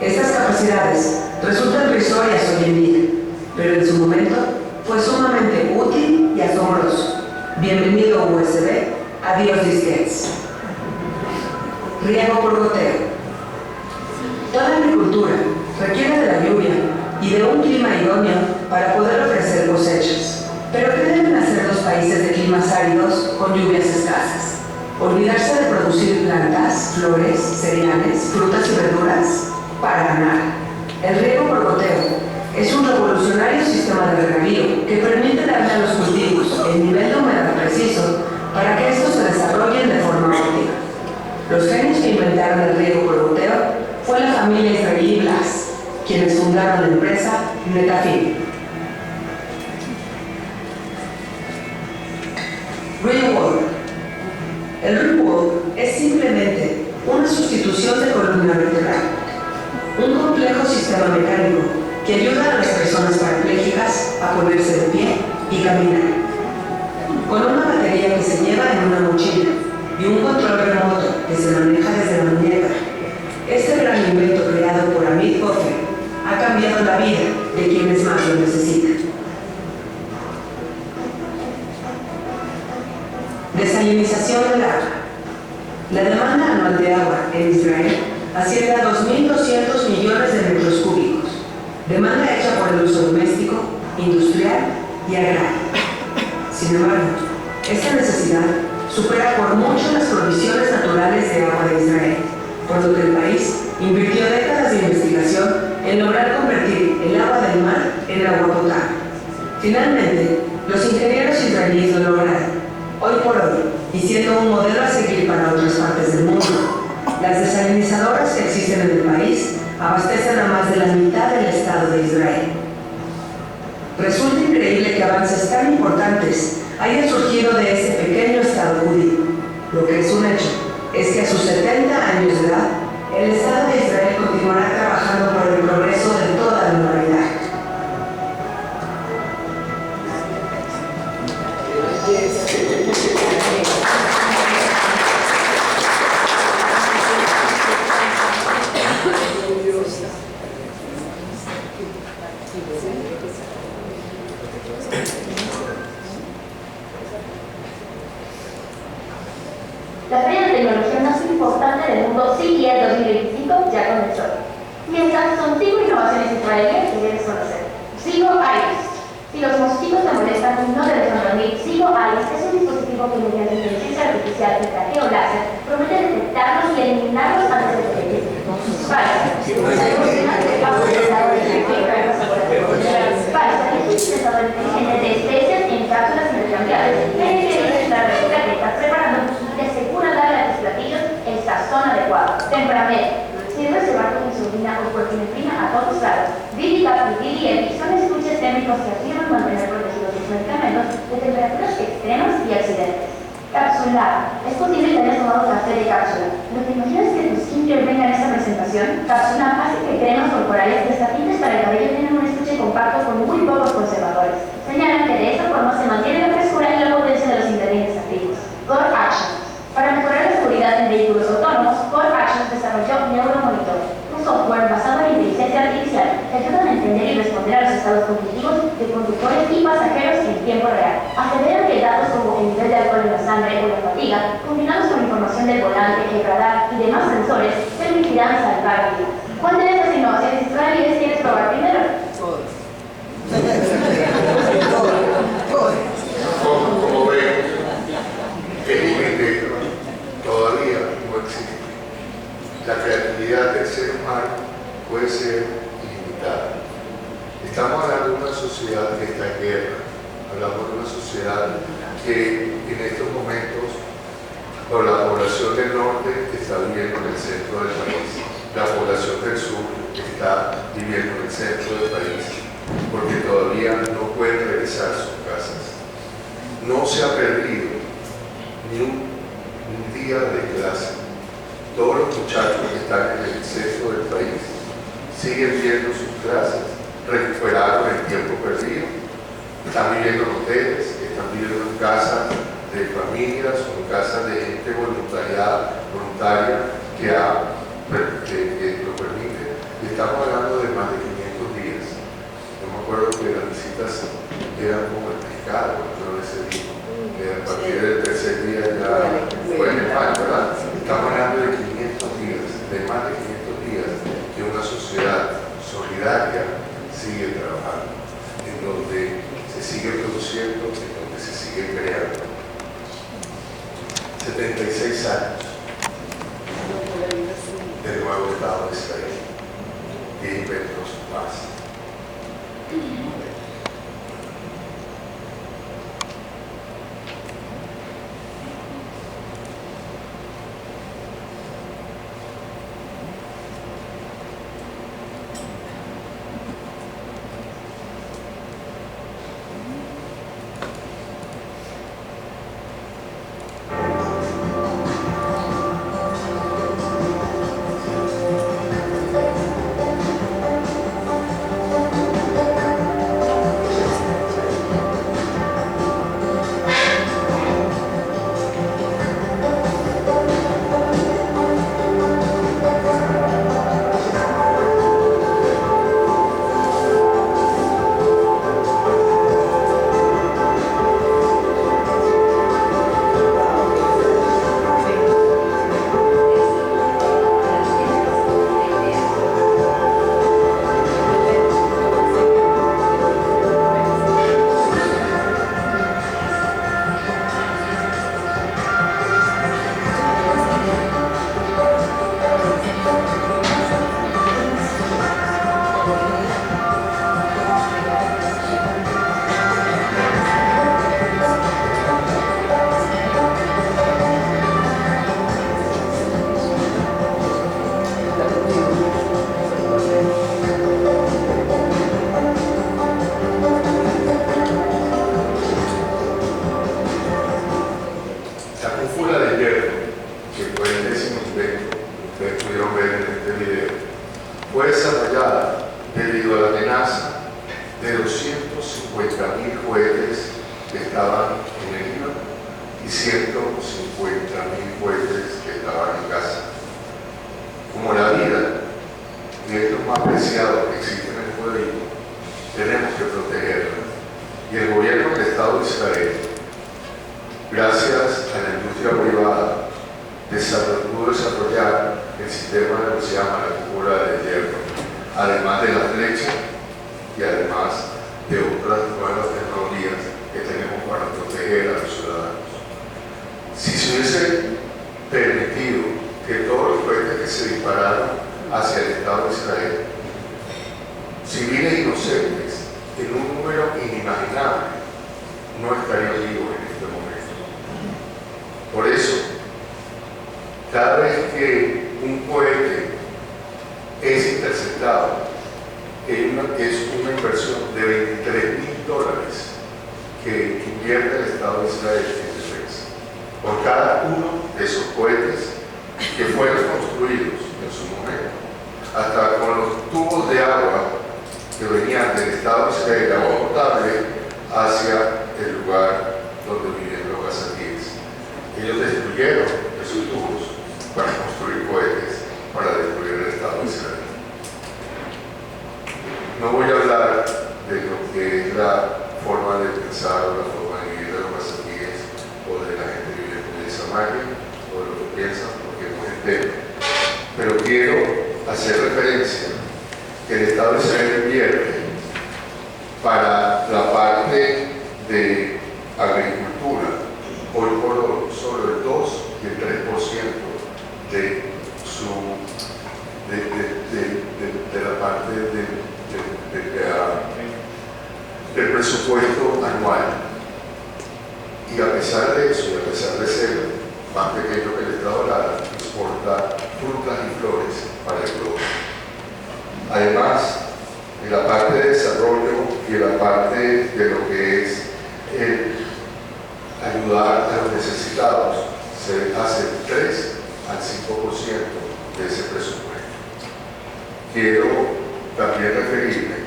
Estas capacidades resultan risorias hoy en día, pero en su momento fue sumamente útil y asombroso. Bienvenido USB, adiós disquetes. Riego por goteo. Toda agricultura requiere de la lluvia y de un clima idóneo para poder ofrecer cosechas. Pero ¿qué deben hacer los países de climas áridos con lluvias escasas? ¿Olvidarse de producir plantas, flores, cereales, frutas y verduras? Para nada. El riego por goteo es un revolucionario sistema de regadío que permite darle a los cultivos el nivel de humedad preciso para que estos se desarrollen de forma óptima. Los genios que inventaron el riego por goteo fue la familia israelí Blas, quienes fundaron la empresa Netafim. Rewalk. El rewalk es simplemente una sustitución de columna vertebral, un complejo sistema mecánico que ayuda a las personas parapléjicas a ponerse de pie y caminar. Con una batería que se lleva en una mochila y un control remoto que se maneja desde la muñeca, este gran invento creado por Amit Ofer ha cambiado la vida de quienes más lo necesitan. Desalinización del agua. La demanda anual de agua en Israel asciende a 2.200 millones de metros cúbicos, demanda hecha por el uso doméstico, industrial y agrario. Sin embargo, esta necesidad supera por mucho las provisiones naturales de agua de Israel, por lo que el país invirtió décadas de investigación en lograr convertir el agua del mar en agua potable. Finalmente, los ingenieros israelíes lo lograron. Hoy por hoy, y siendo un modelo a seguir para otras partes del mundo, las desalinizadoras que existen en el país abastecen a más de la mitad del Estado de Israel. Resulta increíble que avances tan importantes hayan surgido de ese pequeño Estado judío. Lo que es un hecho es que a sus 70 años de edad, el Estado de Israel continuará trabajando por el progreso de toda la humanidad. La Feria de Tecnología más importante del mundo, CES 2025, ya comenzó. Y estas son 5 innovaciones israelíes que debes conocer. Sigo Iris. Si los mosquitos te molestan, no debes dormir. Sigo Iris es un dispositivo que mediante inteligencia artificial y traqueo láser promete detectarlos y eliminarlos antes de que te lleguen. Spice. Es un dispensador inteligente de especies en cápsulas intercambiables que la receta que estás preparando y te asegura darle a tus platillos el sazón adecuado. Temperamento. Sirve cebar con insulina o proteína a todos lados. Vivicap y Viviepi son estuches térmicos que afirman mantener protegidos los medicamentos de temperaturas extremas y accidentes. Capsular. Es posible que hayas tomado café de cápsula. ¿No te imaginas que tu skincare venga en esta presentación? Capsular hace que cremas corporales destapientes para el cabello tengan un estuche compacto con muy pocos conservadores. Señalan que de esta forma se mantiene la frescura y la potencia de los ingredientes activos. Core Actions. Para mejorar la seguridad en vehículos autónomos, Core Actions desarrolló Neuromonitor, un software basado en inteligencia artificial que ayuda a entender y responder a los estados cognitivos de conductores y pasajeros en tiempo real. Aseveran que datos como el nivel de alcohol en la sangre o la fatiga, combinados con información del volante, el radar y demás sensores, permitirán salvar vidas. ¿Cuál de estas innovaciones israelíes quieres probar primero? Como ven, el límite todavía no existe. La creatividad del ser humano puede ser ilimitada. Estamos hablando de una sociedad que está en guerra, hablamos de una sociedad que en estos momentos la población del norte está viviendo en el centro del país, la población del sur está viviendo en el centro del país, porque todavía no pueden regresar a sus casas. No se ha perdido ni un un día de clase. Todos los muchachos que están en el centro del país siguen viendo sus clases, recuperaron el tiempo perdido, están viviendo en hoteles, están viviendo en casas de familias o en casas de gente voluntaria que lo permite. Y estamos hablando de más de 500 días. Yo me acuerdo que las visitas eran como el pescado, no ese día. A partir del tercer día ya fue en el mar, ¿verdad? Estamos hablando de 500 días, de más de 500 días, que una sociedad solidaria sigue trabajando, en donde se sigue produciendo, en donde se sigue creando. 76 años del nuevo Estado de Israel, 10 inventos más. Fue desarrollada debido a la amenaza de 250.000 cohetes que estaban en el Líbano y 150.000 cohetes que estaban en Gaza. Como la vida es lo más preciado que existe en el pueblo, tenemos que protegerla. Y el gobierno del Estado de Israel, gracias a la industria privada, pudo desarrollar el sistema de lo que se llama la cúpula de hierro, además de la flecha y además de otras nuevas tecnologías que tenemos para proteger a los ciudadanos. Si se hubiese permitido que todos los cohetes que se dispararon hacia el Estado de Israel, civiles inocentes, en un número inimaginable, no estarían vivos en este momento. Por eso, cada vez que un cohete es interceptado, es una inversión de $23.000 que invierte el Estado de Israel en defensa. Por cada uno de esos cohetes que fueron construidos en su momento, hasta con los tubos de agua que venían del Estado de Israel, agua potable, hacia el lugar donde vivían los gazatíes. Ellos destruyeron esos tubos para construir cohetes para destruir el Estado de Israel. No voy a hablar de lo que es la forma de pensar o la forma de vivir de los gazatíes o de la gente que vive en Samaria o de lo que piensan, porque no es el tema. Pero quiero hacer referencia que el Estado de Israel invierte para la parte de agricultura, hoy por hoy, solo el 2 y el 3% de la parte del presupuesto anual. Y a pesar de eso, y a pesar de ser más pequeño que el Estado Lara, exporta frutas y flores para el globo. Además, en la parte de desarrollo y en la parte de lo que es ayudar a los necesitados, se hace quiero también referirme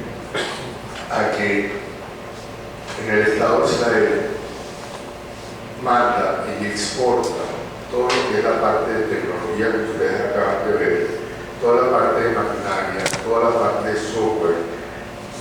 a que en el Estado de Israel manda y exporta todo lo que es la parte de tecnología que ustedes acaban de ver, toda la parte de maquinaria, toda la parte de software,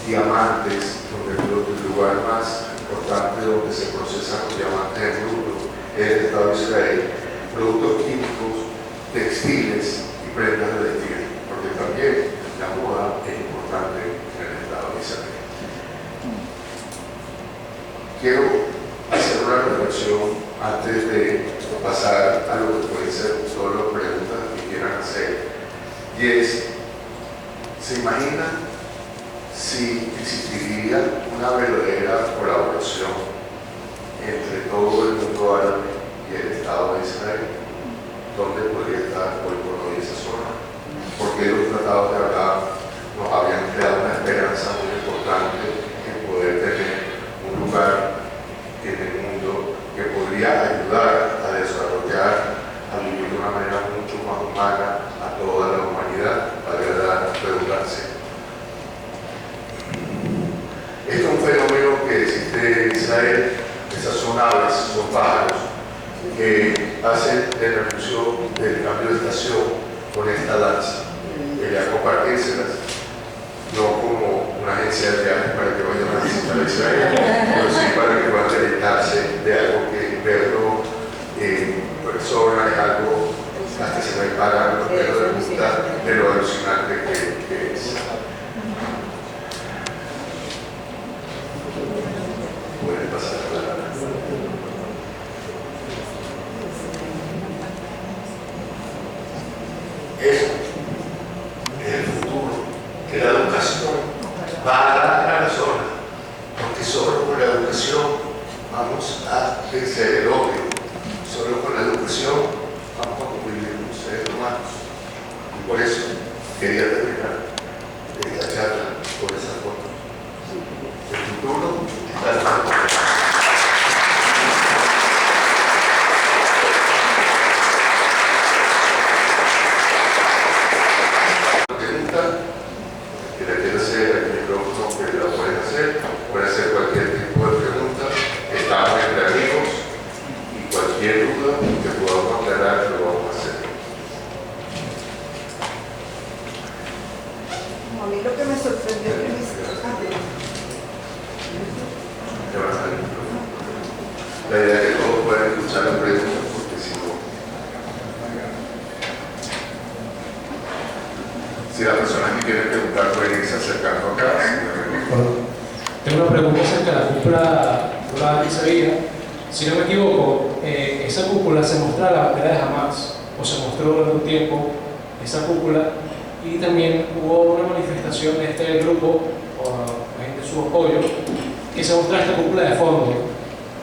diamantes, donde el lugar más importante donde se procesan los diamantes en bruto es el Estado de Israel, productos químicos, textiles y prendas de vestir, porque también la moda es importante en el Estado de Israel. Quiero hacer una reflexión antes de pasar a lo que pueden ser todas las preguntas que quieran hacer, y es, ¿se imaginan si existiría una verdadera colaboración entre todo el mundo árabe y el Estado de Israel? ¿Dónde podría estar hoy por hoy esa zona? Porque los tratados de Abraham nos habían creado una esperanza muy importante en poder tener un lugar en el mundo que podría ayudar a desarrollar, a vivir de una manera mucho más humana a toda la humanidad, para la redundancia. Este es un fenómeno que existe en Israel. Esas son aves, son pájaros que hacen la evolución del cambio de estación con esta danza. Quería compartírselas, no como una agencia de viajes para que vayan a visitar Israel, pero sí para que puedan deleitarse de algo que verlo en persona es algo hasta se me paran los pelos de punta de lo alucinante que es. Pueden pasar a la... Eso es el futuro, que la educación va a dar a la zona, porque solo con la educación vamos a vencer el odio, solo con la educación vamos a convivir como seres humanos. Y por eso quería terminar esta charla por esa forma. El futuro está en la que le quiero hacer al micrófono, que la pueden hacer cualquier tipo de pregunta, estamos entre amigos y cualquier duda que podamos aclarar lo vamos a hacer. A mí lo que me sorprendió es que La idea es que todos puedan escuchar las preguntas, porque si las personas que quieren preguntar pueden irse acercando acá. Tengo una pregunta acerca de la cúpula de Sevilla. Si no me equivoco, esa cúpula se mostró a la bandera de Hamas, o se mostró durante un tiempo esa cúpula, y también hubo una manifestación de este grupo, o gente de su apoyo, que se mostró esta cúpula de fondo.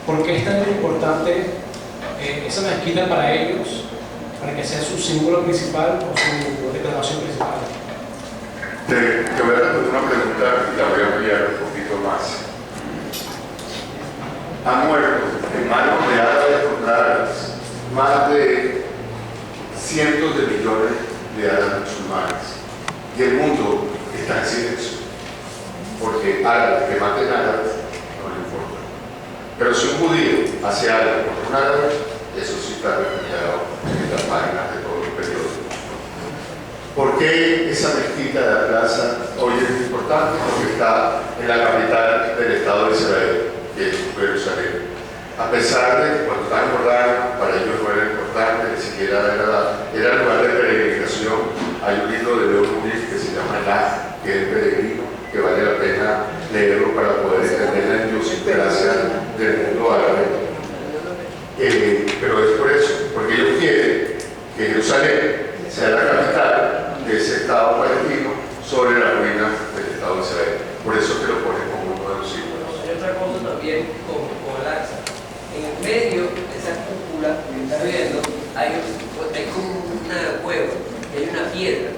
¿Por qué es tan importante esa mezquita para ellos, para que sea su símbolo principal o su declaración principal? Te voy a responder una pregunta y la voy a ampliar un poquito más. Han muerto en manos de árabes contra árabes más de cientos de millones de árabes musulmanes, y el mundo está en silencio, porque árabes que maten árabes no le importa. Pero si un judío hace algo contra un árabe, eso sí está registrado en las páginas de todos los periódicos. ¿Por qué esa mezquita de la plaza hoy es importante? Porque está en la capital del Estado de Israel, que es Jerusalén. A pesar de que cuando están en Jordania, para ellos no era importante, ni siquiera era lugar de peregrinación. Hay un libro de Leo Muris que se llama El que es el peregrino, que vale la pena leerlo para poder entender la idiosincrasia del mundo árabe. Pero es por eso, porque ellos quieren que Jerusalén sea la capital de ese Estado palestino sobre la ruina del Estado de Israel. Por eso que lo ponen como uno de los símbolos. Hay otra cosa también con el Aqsa. En el medio de esa cúpula que estás viendo, hay como una cueva, hay una piedra.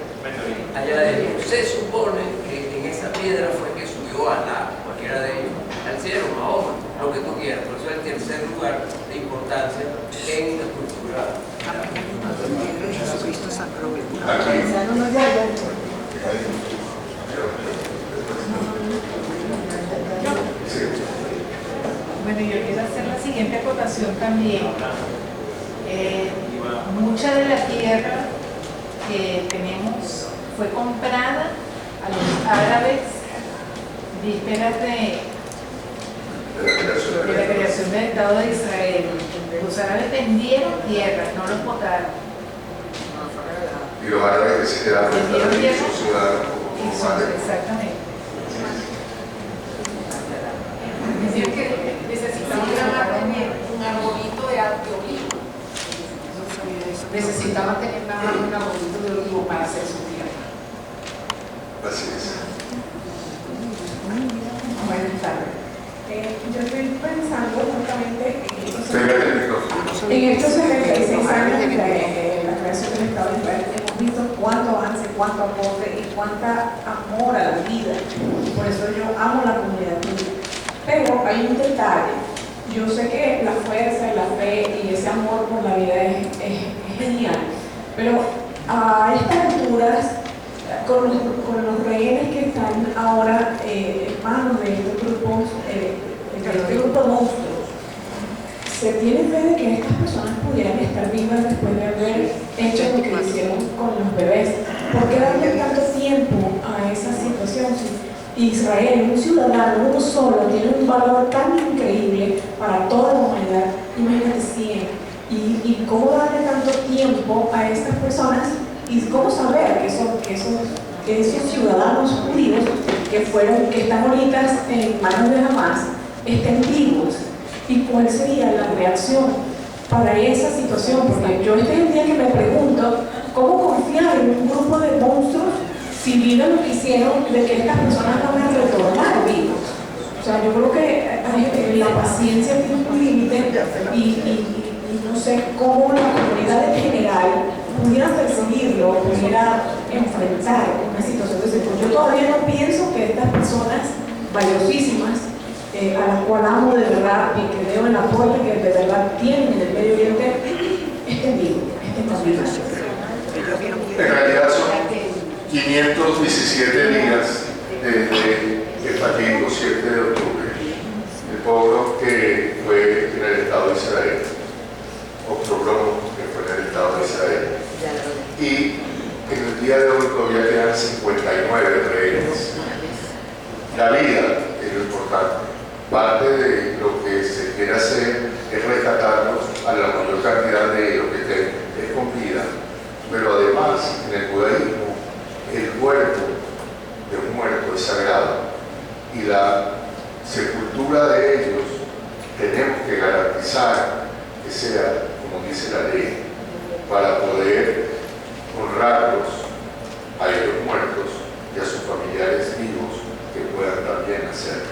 Allá adentro. Se supone que en esa piedra fue que subió Alá, cualquiera de ellos, al cielo, Mahoma, lo que tú quieras. Por eso es el tercer lugar de importancia en la cultura. Aquí. Bueno, yo quiero hacer la siguiente acotación también. Mucha de la tierra que tenemos fue comprada a los árabes vísperas de la creación del Estado de Israel. Los árabes vendieron tierra, no los votaron. Y los árabes que se quedaron en su ciudad Exactamente. Decían que necesitaban tener un arbolito de olivo. Necesitaban tener nada más un arbolito de olivo para hacer su tierra. Así es. Buenas tardes. Yo estoy pensando justamente Venga, el micrófono. en estos 76 años de la creación del Estado de Israel. Hemos visto cuánto avance, cuánto aporte y cuánta amor a la vida. Por eso yo amo la comunidad judía. Pero hay un detalle. Yo sé que la fuerza y la fe y ese amor por la vida es genial. Pero a estas alturas, con los rehenes que están ahora en manos de estos grupos, este grupo de monstruos, se tiene fe de que estas personas pudieran estar vivas después de haber hecho lo que hicieron con los bebés. ¿Por qué darle tanto tiempo a esa situación? Si Israel, un ciudadano, uno solo, tiene un valor tan increíble para toda la humanidad, imagínate 100. ¿Y cómo darle tanto tiempo a estas personas? ¿Y cómo saber que esos ciudadanos judíos que están ahorita en manos de Hamas estén vivos? ¿Y cuál sería la reacción para esa situación? Porque yo este es el día que me pregunto, ¿cómo confiar en un grupo de monstruos si viven lo que hicieron de que estas personas van a retornar vivos? O sea, yo creo que la paciencia tiene un límite y no sé cómo la comunidad en general pudiera perseguirlo, pudiera enfrentar una situación de ese tipo. Yo todavía no pienso que estas personas valiosísimas, a las cuales amo de verdad y que veo el aporte que de verdad tienen en el Medio Oriente, estén vivos, estén vivos. En realidad son 517 días desde el fatídico 7 de octubre, el pueblo que fue en el Estado de Israel, Octobrón, que fue en el Estado de Israel. Y en el día de hoy todavía quedan 59 rehenes. La vida es lo importante. Parte de lo que se quiere hacer es rescatarlos a la mayor cantidad de lo que es con vida. Pero además, en el judaísmo, el cuerpo de un muerto es sagrado y la sepultura de ellos tenemos que garantizar que sea como dice la ley, para poder honrarlos a ellos muertos y a sus familiares vivos que puedan también hacerlo.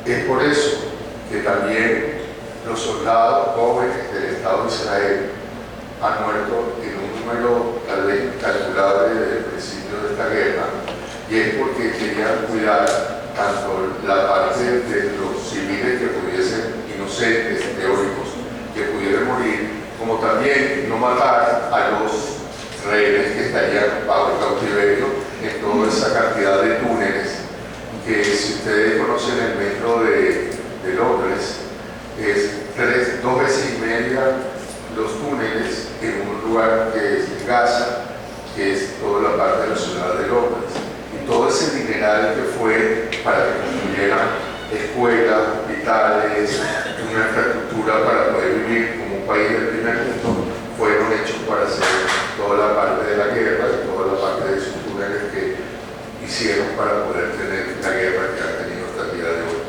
Es por eso que también los soldados jóvenes del Estado de Israel han muerto en un número tal vez incalculable desde el principio de esta guerra, y es porque querían cuidar tanto la parte de los civiles que pudiesen, inocentes, teóricos, que pudieran morir, como también no matar a los rehenes que estarían bajo cautiverio en toda esa cantidad de túneles que, si ustedes conocen el metro de Londres, es 2 veces y media los túneles en un lugar que es Gaza, que es toda la parte de la ciudad de Londres. Y todo ese dineral que fue para que construyeran escuelas, hospitales, una infraestructura para poder vivir como un país del primer mundo, fueron hechos para hacer toda la parte de la guerra y toda la parte de sus túneles que hicieron para poder tener la guerra que han tenido hasta el día de hoy.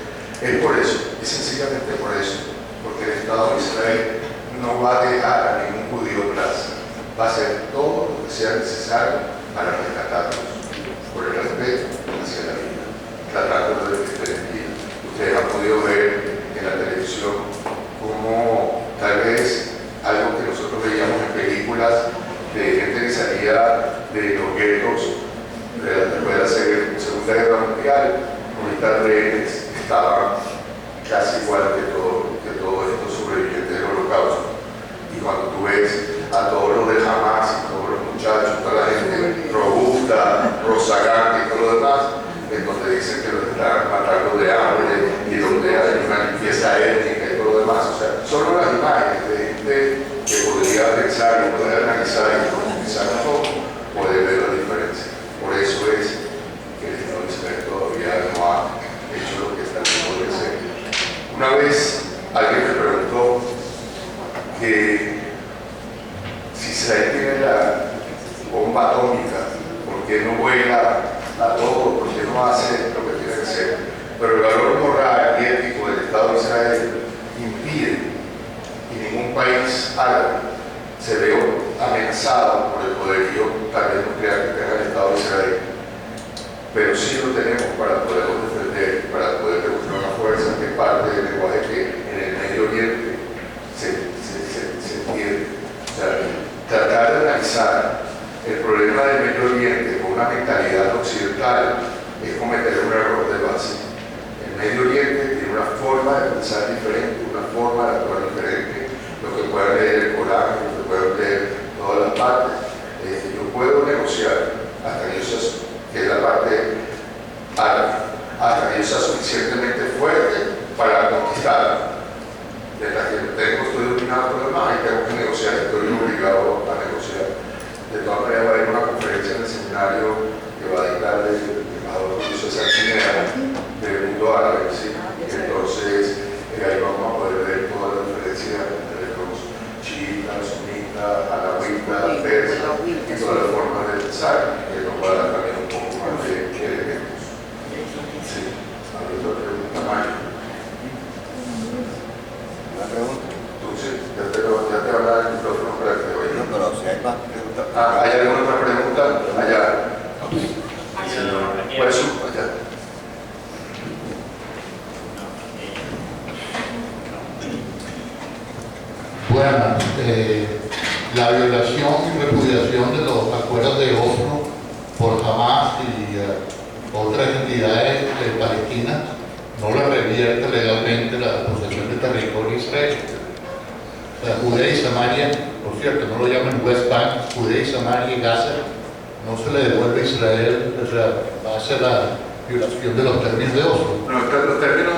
Es por eso, es sencillamente por eso, porque el Estado de Israel no va a dejar a ningún judío atrás, va a hacer todo lo que sea necesario para rescatarlos, por el respeto hacia la vida, tratándolos de que estén en vida. Ustedes han podido ver en la televisión cómo tal vez algo que nosotros veíamos en películas de gente que salía de los guetos después de la Segunda Guerra Mundial, con estas rehenes estaban casi igual que todos estos sobrevivientes del Holocausto. Y cuando tú ves a todos los de Hamas y todos los muchachos, toda la gente robusta, tiene la bomba atómica, por qué no vuela a todo, por qué no hace lo que tiene que hacer. Pero el valor moral y ético del Estado de Israel impide, y ningún país árabe se ve amenazado por el poderío tal vez nuclear que tenga el Estado de Israel. Pero sí lo tenemos para poderlo defender, para poder demostrar una fuerza que es parte del lenguaje que en el Medio Oriente se entiende. O sea, tratar de analizar el problema del Medio Oriente con una mentalidad occidental es cometer un error de base. El Medio Oriente tiene una forma de pensar diferente, una forma de actuar diferente. Lo que pueda leer el Corán, lo que pueda leer todas las partes. Yo puedo negociar hasta que yo sea, que es la parte árabe, hasta que yo sea suficientemente fuerte para conquistarla. Mientras que estoy dominado por los demás y tengo que negociar, estoy obligado a negociar. De todas maneras, va a haber una conferencia en el seminario que va a dictar el embajador José Sancinera del mundo árabe, ¿sí? Entonces, ahí vamos a poder ver toda la diferencia entre los chiitas, sunitas, alawitas, persas y todas las formas de pensar, que nos va a dar también un poco más de elementos. Sí, hablando de pregunta Mayo. Una pregunta. Entonces, ya te va a dar el micrófono para que te oiga. No, pero si hay más preguntas. ¿Hay alguna otra pregunta? Allá. ¿Cuál es su? Allá. Buenas. La violación y repudiación de los acuerdos de Oslo por Hamas y otras entidades palestinas no le revierte legalmente la posesión de territorio israelí. O sea, Judea y Samaria, por cierto, no lo llaman West Bank, Judea y Samaria y Gaza, no se le devuelve a Israel, o sea, base a la violación de los términos de Oslo. No, los términos,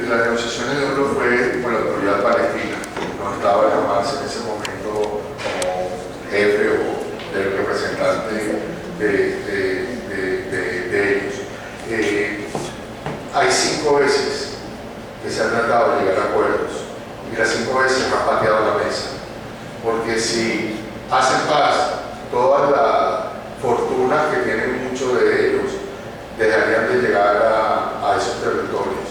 las negociaciones de Oslo fue con la autoridad palestina. No estaba jamás en ese momento como jefe o del representante de ellos. Hay 5 veces que se han tratado de llegar a acuerdos y las 5 veces han pateado la mesa, porque si hacen paz, todas las fortunas que tienen muchos de ellos dejarían de llegar a esos territorios.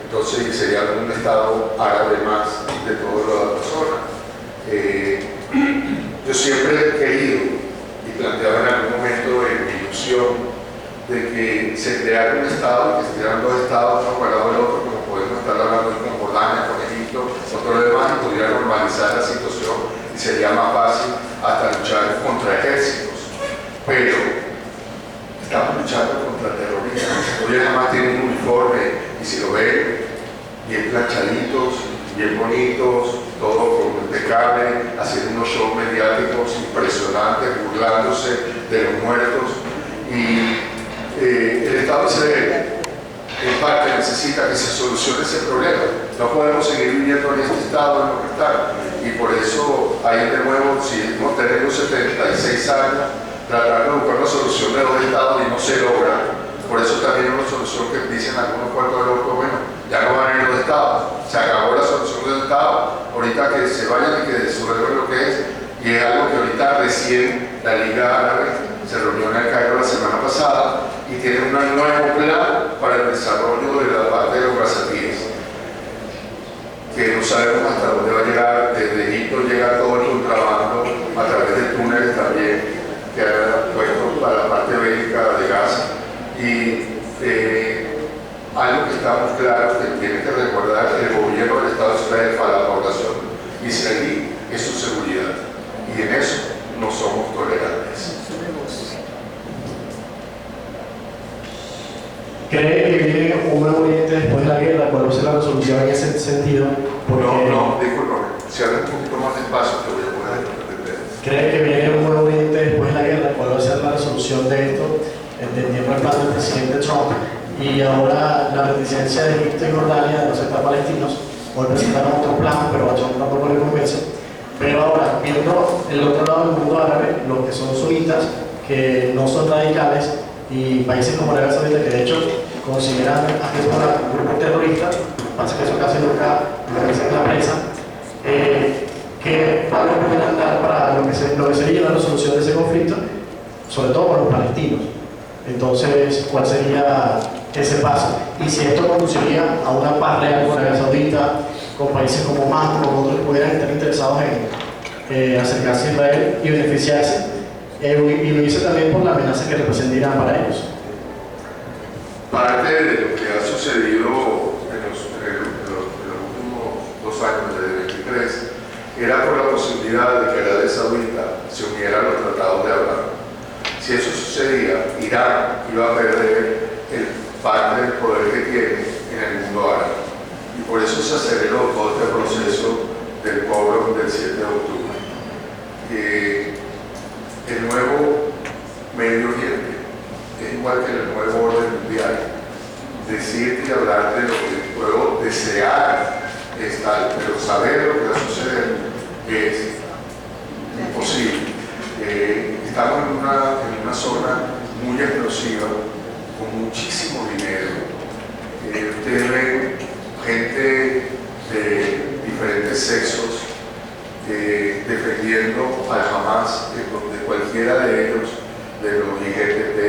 Entonces sería un estado árabe más de toda la zona. Yo siempre he querido y planteaba en algún momento en mi ilusión de que se creara un estado y que se crearan 2 estados uno al lado del otro, como podemos estar hablando con Jordania, con Egipto, con todo lo demás, y pudiera normalizar la situación y sería más fácil hasta luchar contra ejércitos. Pero estamos luchando contra terroristas. Hoy además tienen un uniforme y si lo ven, bien planchaditos, bien bonitos, todo impecable, haciendo unos shows mediáticos impresionantes, burlándose de los muertos. Y el Estado de Israel, en parte, necesita que se solucione ese problema. No podemos seguir viviendo en este estado en lo que está. Y por eso, ahí de nuevo, si no tenemos 76 años, tratar de buscar una solución de 2 estados y no se logra. Por eso también una solución que dicen algunos cuartos de loco, bueno, ya no van a ir los estados, se acabó la solución del estado, ahorita que se vayan y que resuelvan lo que es, y es algo que ahorita recién la Liga Árabe se reunió en el Cairo la semana pasada y tiene un nuevo plan para el desarrollo de la parte de los gazatíes, que no sabemos hasta dónde va a llegar. Desde Egipto llega todo el contrabando a través de túneles también que han puesto para la parte bélica de Gaza. Y algo que estamos claros que tiene que recordar el gobierno del Estado de Israel para la población israelí es su seguridad, y en eso no somos tolerantes. ¿Cree que viene un nuevo Oriente después de la guerra? ¿Cuál va a ser la resolución en ese sentido? Porque No, discúlpame, si hablas un poquito más despacio te voy a poder entender. ¿Cree que viene un nuevo Oriente después de la guerra? ¿Cuál va a ser la resolución de esto? Entendiendo el plan del presidente Trump y ahora la reticencia de Egipto y Jordania de no aceptar palestinos. Hoy presentaron otro plan, pero a Trump tampoco le convence. Pero ahora, viendo el otro lado del mundo árabe, los que son sunitas, que no son radicales, y países como Arabia Saudita, que de hecho consideran a Hezbollah un grupo terrorista, pasa que eso casi nunca lo dicen en la prensa, ¿qué pasos podrían dar para lo que sería la resolución de ese conflicto, sobre todo con los palestinos? Entonces, ¿cuál sería ese paso? Y si esto conduciría a una paz real con Arabia Saudita, con países como Oman, con otros que pudieran estar interesados en acercarse a Israel y beneficiarse, y lo hice también por la amenaza que representa Irán para ellos. Parte de lo que ha sucedido en los últimos 2 años, desde 2023, era por la posibilidad de que Arabia Saudita se uniera a los tratados de Abraham. Si eso sucedía, Irán iba a perder parte del poder que tiene en el mundo árabe. Y por eso se aceleró todo este proceso del pogrom del 7 de octubre. El nuevo Medio Oriente es igual que el nuevo orden mundial. Decirte y hablar de lo que puedo desear es tal, pero saber lo que va a suceder es imposible. Estamos en una zona muy explosiva, con muchísimo dinero. Ustedes ven gente de diferentes sexos defendiendo al Hamas, de cualquiera de ellos, de los LGBT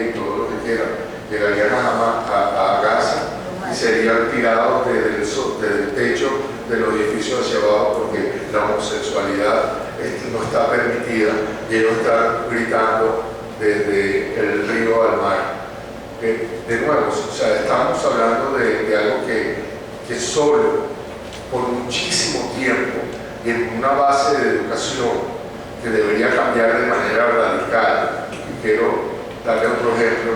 y todo lo que quieran, llegarían a Gaza y serían tirados desde el techo de los edificios hacia abajo, porque la homosexualidad no está permitida y ellos están gritando desde el río al mar. De nuevo, o sea, estamos hablando de algo que solo por muchísimo tiempo y en una base de educación que debería cambiar de manera radical. Y quiero darle otro ejemplo.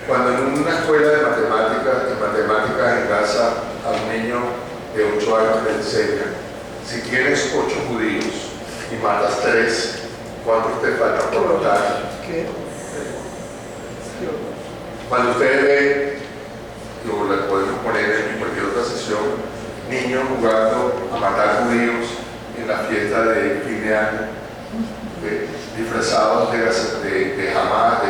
Cuando en una escuela de matemáticas en Gaza a un niño de 8 años le enseñan: si tienes 8 judíos y matas 3, ¿cuántos te faltan por matar? Cuando ustedes ven, lo podemos poner en cualquier otra sesión, niños jugando a matar judíos en la fiesta de fin de año, disfrazados de Hamas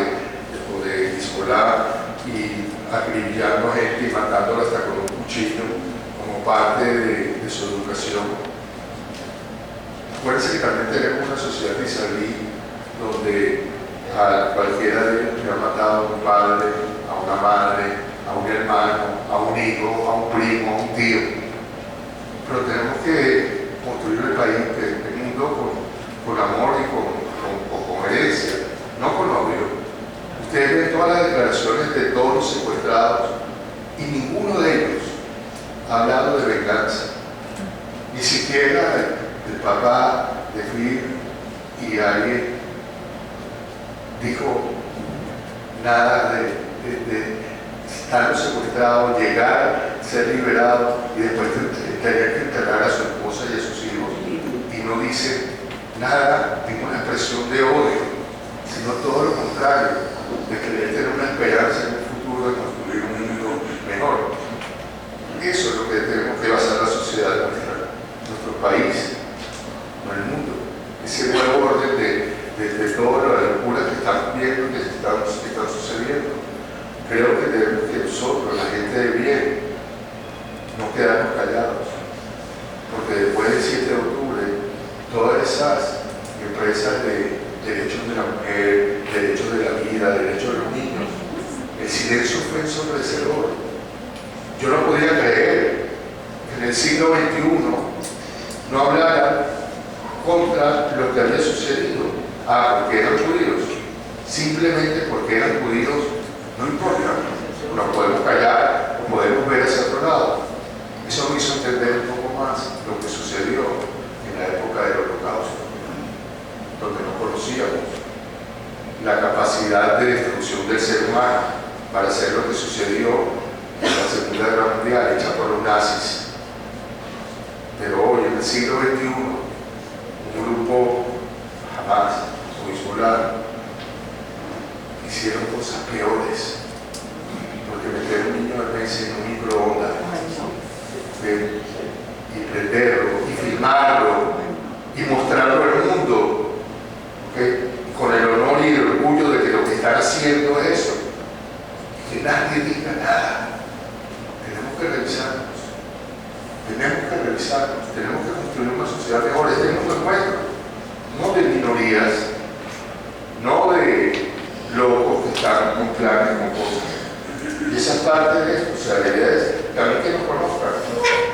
o de Hezbollah, y acribillando a gente y matándola hasta con un cuchillo como parte de su educación. Acuérdense que también tenemos una sociedad israelí donde a cualquiera de ellos le ha matado a un padre, a una madre, a un hermano, a un hijo, a un primo, a un tío. Pero tenemos que construir el país, el mundo con amor y con herencia, no con odio. Ustedes ven todas las declaraciones de todos los secuestrados y ninguno de ellos ha hablado de venganza. Ni siquiera el papá de Phil y alguien dijo nada de estar secuestrado, llegar, ser liberado y después tener que enterrar a su esposa y a sus hijos, y no dice nada, ninguna expresión de odio, sino todo lo contrario, de querer tener una esperanza en un futuro, de construir un mundo mejor. Eso es lo que tenemos que basar la sociedad de nuestro país, no el mundo. Ese nuevo orden de todas las locuras que estamos viendo, que están sucediendo. Creo que nosotros, la gente de bien, no quedarnos callados, porque después del 7 de octubre, todas esas empresas de derechos de la mujer, derechos de la vida, derechos de los niños, el silencio fue ensordecedor. Yo no podía creer que en el siglo XXI no hablaran contra lo que había sucedido. Porque eran judíos, simplemente porque eran judíos, no importa, nos podemos callar o podemos ver hacia otro lado. Eso me hizo entender un poco más lo que sucedió en la época del Holocausto, donde no conocíamos la capacidad de destrucción del ser humano para hacer lo que sucedió en la Segunda Guerra Mundial, hecha por los nazis. Pero hoy, en el siglo XXI, un grupo Hamas o Hezbollah hicieron cosas peores, porque meter un niño de mes en un microondas y prenderlo y filmarlo y mostrarlo al mundo, ¿okay? Con el honor y el orgullo de que lo que están haciendo es eso, y que nadie diga nada. Tenemos que revisarnos, tenemos que minorías, no de locos que están con planes, con cosas. Y esa es parte de esto, o sea, la idea es también que nos conozcan.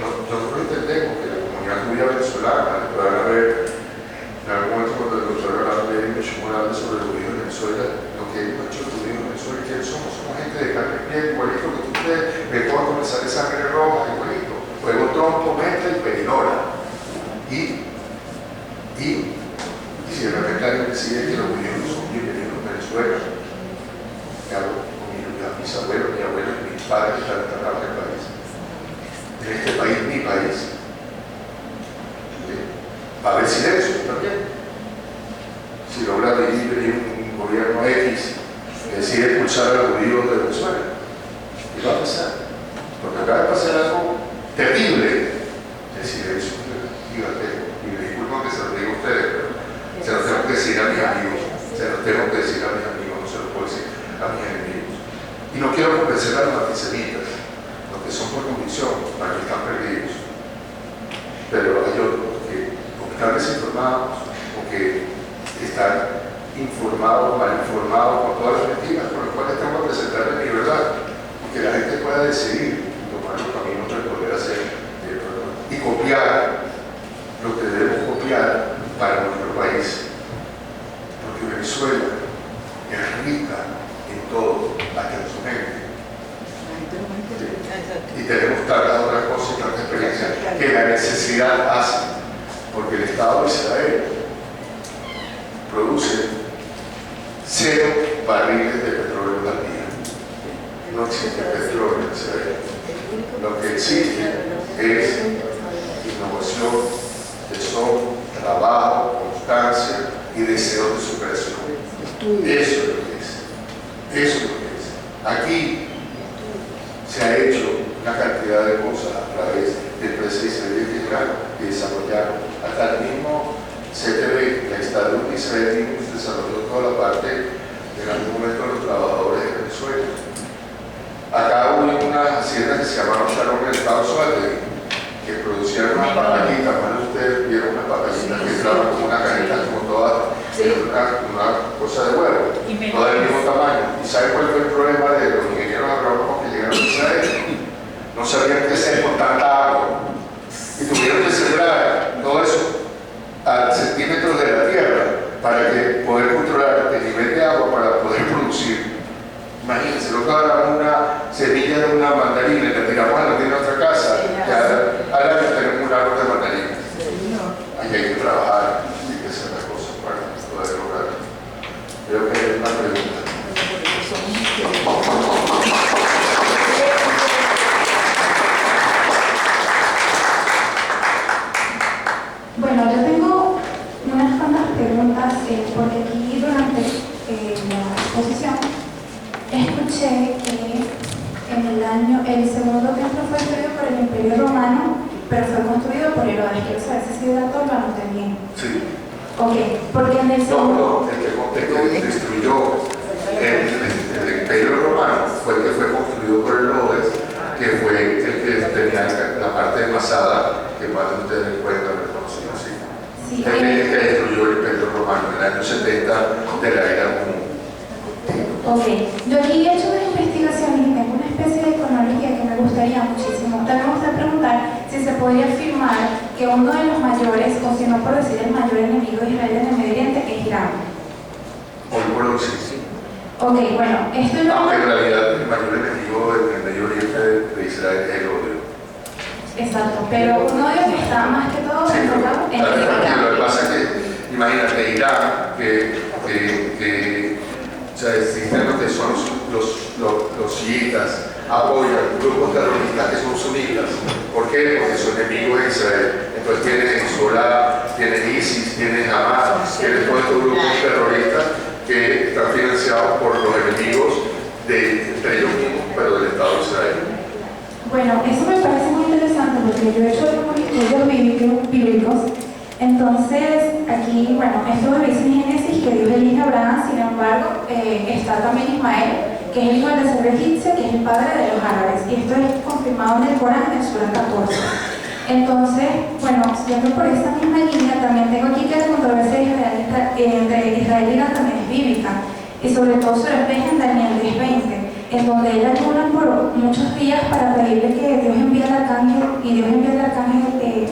Nosotros entendemos que la comunidad judía venezolana, puedan haber, en algún momento cuando el doctor Hernández me llamó a hablar sobre los judíos de Venezuela, lo que hemos hecho los judíos de Venezuela, ¿quiénes somos? Somos gente de carne y piel, igualito que ustedes, me puedo comenzar de sangre roja, igualito. Fuego, trompo, mezcla y perinola. Y si de repente alguien decide que los judíos no son bienvenidos en Venezuela, ¿qué hago con mis abuelos, mi abuelo y mis padres que están enterrados en el país? En este país, mi país. Va a haber silencio también. Si logra venir un gobierno X que decide expulsar a los judíos de Venezuela, ¿qué va a pasar? Porque acaba de pasar algo terrible. El silencio gigantesco. Y me disculpan que se lo diga a ustedes, pero se lo tengo que decir a mis amigos. Se lo tengo que decir a mis amigos, no se lo puedo decir a mis enemigos. Y no quiero convencer a los antisemitas, los que son por convicción, para que están perdidos. Pero hay otros que están desinformados o que están informados, mal informados con todas las mentiras con las cuales tengo que presentarles mi verdad y que la gente pueda decidir tomar los caminos para poder hacer y copiar lo que debemos copiar para nuestro país, porque Venezuela es rica en todo, hasta en su gente. Y tenemos tantas otras cosas y tantas experiencias que la necesidad hace, porque el Estado de Israel produce 0 barriles de petróleo al día. No existe petróleo en Israel. Lo que existe es innovación, tesón, trabajo, constancia y deseo de superación. Eso es lo que es. Eso es lo que es. Aquí se ha hecho una cantidad de cosas a través de empresas israelíes que desarrollaron hasta el mismo CTV, la Estadio de Israel, desarrolló toda la parte en algún momento de los trabajadores de Venezuela. Acá hubo unas haciendas que se llamaban Shalom en el estado Suárez, que producían unas papallitas, más de ustedes vieron unas papallitas que entraban como una caneta, como toda una cosa de huevo, todas del mismo tamaño. ¿Y saben cuál fue el problema de los ingenieros agrónomos que llegaron a Israel? No sabían qué hacer con tanta agua y tuvieron que sembrar todo eso a centímetros de la tierra para que poder controlar el nivel de agua para poder producir. Imagínense, lo que ahora una semilla de una mandarina y la tiramos a la tienda de nuestra casa, ya al año tenemos un árbol de mandarinas. Ahí hay que trabajar, hay que hacer las cosas para poder lograrlo. Creo que hay una pregunta. Bueno, yo tengo unas cuantas preguntas, porque aquí durante la exposición escuché que el segundo templo fue construido por el Imperio Romano, pero fue construido por Herodes. Quiero saber si ese dato lo anoté bien. Sí. Ok, porque en el segundo... No, el que destruyó el Imperio Romano fue el que fue construido por Herodes, que fue el que tenía la parte envasada que más de ustedes en cuenta, me conocen así. Sí, el que destruyó el Imperio Romano en el año 70 de la era común. Ok, yo aquí he hecho unas investigaciones y tengo una especie de cronología que me gustaría muchísimo. También me gustaría preguntar si se podría afirmar que uno de los mayores, o si no por decir el mayor enemigo de Israel en el Medio Oriente, es Irán. Hoy por hoy sí. Ok, bueno, esto es aunque en realidad el mayor enemigo del Medio Oriente de Israel es el odio. Exacto, pero uno de ellos que está más que todo enfocado en el Irán. Lo que pasa es que, imagínate, Irán, o sea, existen lo que son los chiitas, apoyan grupos terroristas que son sunitas. ¿Por qué? Porque son enemigos de Israel. Entonces tienen Hezbollah, tienen ISIS, tienen Hamas, tienen todos estos grupos terroristas que están financiados por los enemigos entre ellos mismos, pero del Estado de Israel. Bueno, eso me parece muy interesante porque yo he hecho algunos estudios bíblicos. Entonces, aquí, bueno, esto me dice en Génesis que Dios elige a Abraham, sin embargo, está también Ismael, que es el hijo del becerro egipcio, que es el padre de los árabes. Y esto es confirmado en el Corán, en Sura 14. Entonces, bueno, siguiendo por esta misma línea, también tengo aquí que la controversia entre Israel y Irán también es bíblica, y sobre todo se refleja en Daniel 10:20, en donde él ayuna por muchos días para pedirle que Dios envíe al arcángel, y Dios envía al arcángel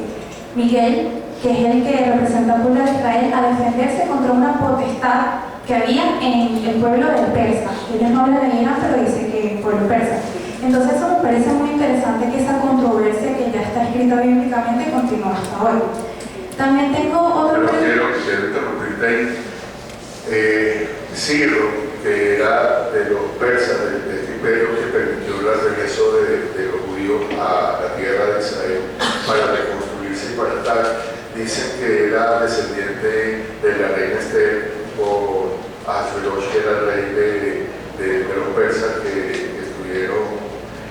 Miguel, que es el que representa al pueblo de Israel, a defenderse contra una potestad que había en el pueblo del persa. Ellos no hablan de Irán, pero dice que el pueblo persa. Entonces eso me parece muy interesante, que esa controversia que ya está escrita bíblicamente continúa hasta hoy. También tengo otro... Quiero interrumpirte ahí. Ciro, que era de los persas, de este imperio que permitió el regreso de los judíos a la tierra de Israel para reconstruirse y para estar, dicen que era descendiente de la reina Esther por Ahasverosh, que era el rey de los persas que estuvieron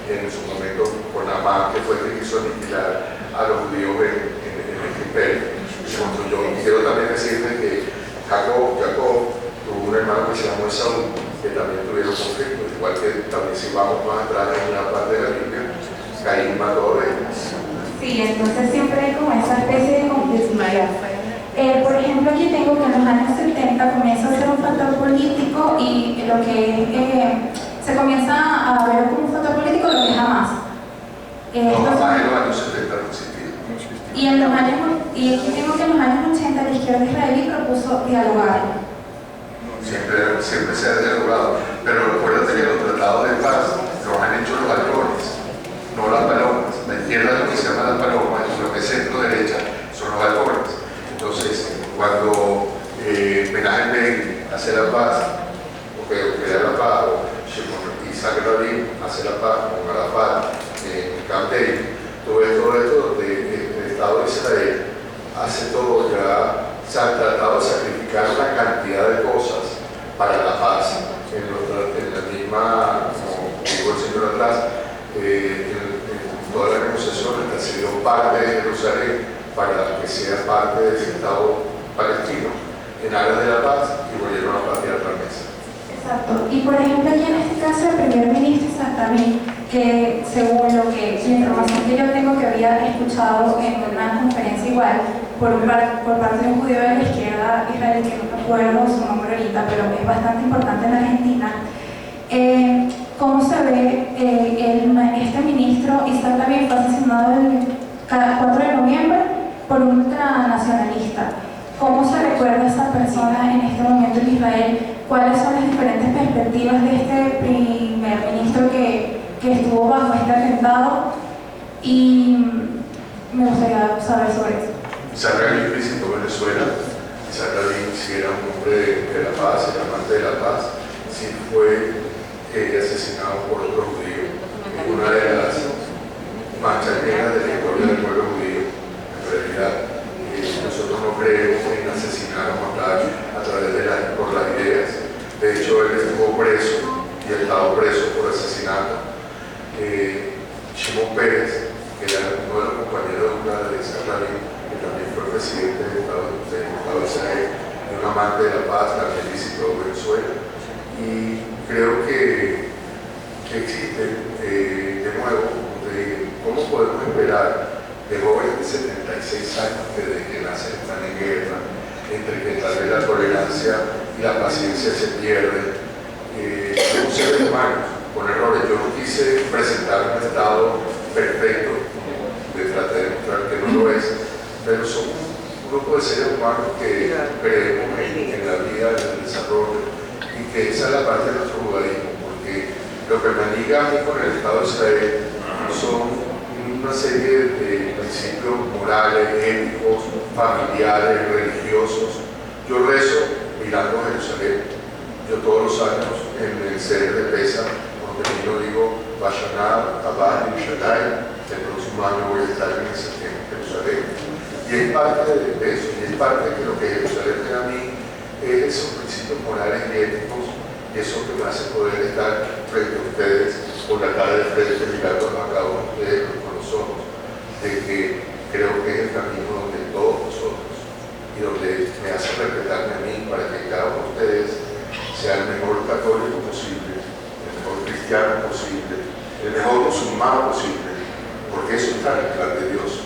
en su momento con Amán, que fue el que quiso aniquilar a los judíos en este imperio. Y quiero también decirle que Jacob tuvo un hermano que se llamó Esaú, que también tuvieron conflictos, igual que también si vamos más atrás en una parte de la Biblia, Caín mató a Abel. Sí, entonces siempre hay como esa especie de complicidad. Por ejemplo, aquí tengo que en los años 70 comienza a ser un factor político, y lo que se comienza a ver como un factor político lo que es Hamas. Jamás en los años 70 no existía. Y aquí tengo que en los años 80 la izquierda israelí propuso dialogar. Siempre se ha dialogado, pero recuérdate que los tratados de paz los han hecho los halcones, no las palomas. La izquierda es lo que se llama las palomas, y lo que es centro-derecha son los halcones. Entonces, cuando Menachem Begin hace la paz, o crea la paz, o Isaac Rabin hace la paz con Arafat en Camp David, todo esto el Estado de Israel hace todo, ya se han tratado de sacrificar una cantidad de cosas para la paz. En la misma, como dijo el señor atrás, en toda la negociación ha sido parte de Jerusalén para que sea parte de ese Estado palestino, en aras de la paz, y volvieron a patear la mesa. Exacto. Y por ejemplo, aquí en este caso el primer ministro Sartamí, que según la información que yo tengo, que había escuchado en una conferencia igual por parte de un judío de la izquierda israelí, que no me acuerdo su nombre ahorita, pero es bastante importante en la Argentina, cómo se ve este ministro, y Sartamí fue asesinado el 4 de noviembre por un ultranacionalista. ¿Cómo se recuerda a esa persona en este momento en Israel? ¿Cuáles son las diferentes perspectivas de este primer ministro que estuvo bajo este atentado? Y me gustaría saber sobre eso. Isaac Rabin visitó Venezuela. Isaac Rabin, si era un hombre de la paz, era amante de la paz, sí fue asesinado por otro judío. Una de las manchas negras de la historia del pueblo judío, en realidad. Nosotros no creemos en asesinar o matar a través por las ideas. De hecho, él estuvo preso y ha estado preso por asesinato. Shimon Peres, que era uno de los compañeros de Isaac Rabin, que también fue presidente del Estado de Israel, y un amante de la paz, también visitó Venezuela. Y creo que existe, de nuevo, ¿cómo podemos esperar de jóvenes de 76 años que desde que nacen están en guerra, entre que tal vez la tolerancia y la paciencia se pierden? Somos seres humanos con errores. Yo no quise presentar un estado perfecto, traté de demostrar que no lo es, pero somos un grupo de seres humanos que creemos en la vida, en el desarrollo, y que esa es la parte de nuestro judaísmo, porque lo que me liga a mí con el Estado de Israel son una serie de principios morales, éticos, familiares, religiosos. Yo rezo mirando a Jerusalén. Yo todos los años en el Seder de Pesa, cuando termino, digo Bashaná, Abad y Shaddai. El próximo año voy a estar en Jerusalén. Y es parte de eso, y es parte de que lo que Jerusalén me da a mí es esos principios morales y éticos, y eso que me hace poder estar frente a ustedes con la cara de frente, mirando a cada uno de ustedes con los ojos, de que creo que es el camino donde todos nosotros, y donde me hace respetarme a mí para que cada uno de ustedes sea el mejor católico posible, el mejor cristiano posible, el mejor musulmán posible, porque eso está en el plan de Dios.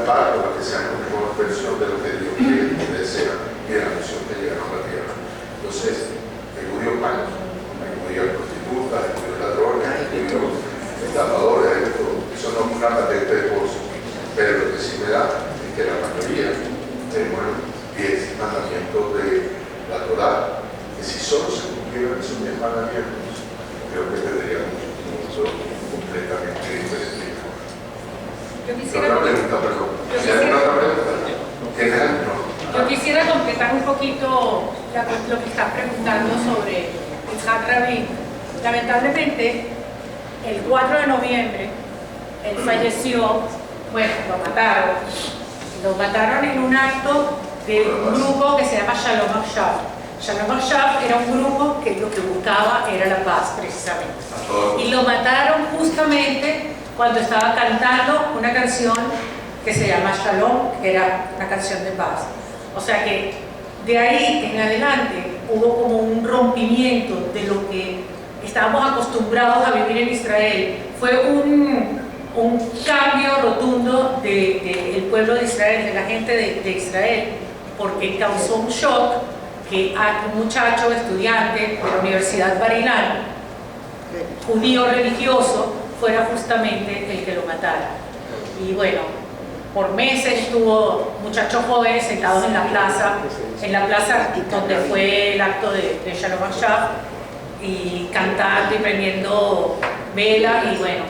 pacto para que sea una mejor versión de lo que Dios quiere y desea y de la misión que llegaron a la tierra. Entonces, hay judíos malos, hay judíos prostitutas, hay judíos ladrones, hay judíos estafadores, hay de todo. Eso no es una patente de bolsa. Pero lo que sí me da es que la mayoría tenemos 10 mandamientos de la Torá, que si solo se cumplieran esos 10 mandamientos, creo que tendríamos un mundo completamente diferente. Yo quisiera, otra pregunta, perdón. ¿Otra pregunta? Yo quisiera completar un poquito lo que estás preguntando sobre Yitzhak Rabin. Lamentablemente, el 4 de noviembre, él falleció, bueno, lo mataron en un acto de un grupo que se llama Shalom עכשיו. Shalom עכשיו era un grupo que lo que buscaba era la paz, precisamente. Y lo mataron justamente cuando estaba cantando una canción que se llama Shalom, que era una canción de paz. O sea que de ahí en adelante hubo como un rompimiento de lo que estábamos acostumbrados a vivir en Israel. Fue un cambio rotundo del pueblo de Israel, de la gente de Israel, porque causó un shock que a un muchacho estudiante de la Universidad Bar Ilan, judío religioso, fuera justamente el que lo matara. Y bueno, por meses estuvo muchachos jóvenes sentados en la plaza donde fue el acto de Shalom עכשיו, y cantando y prendiendo velas y bueno,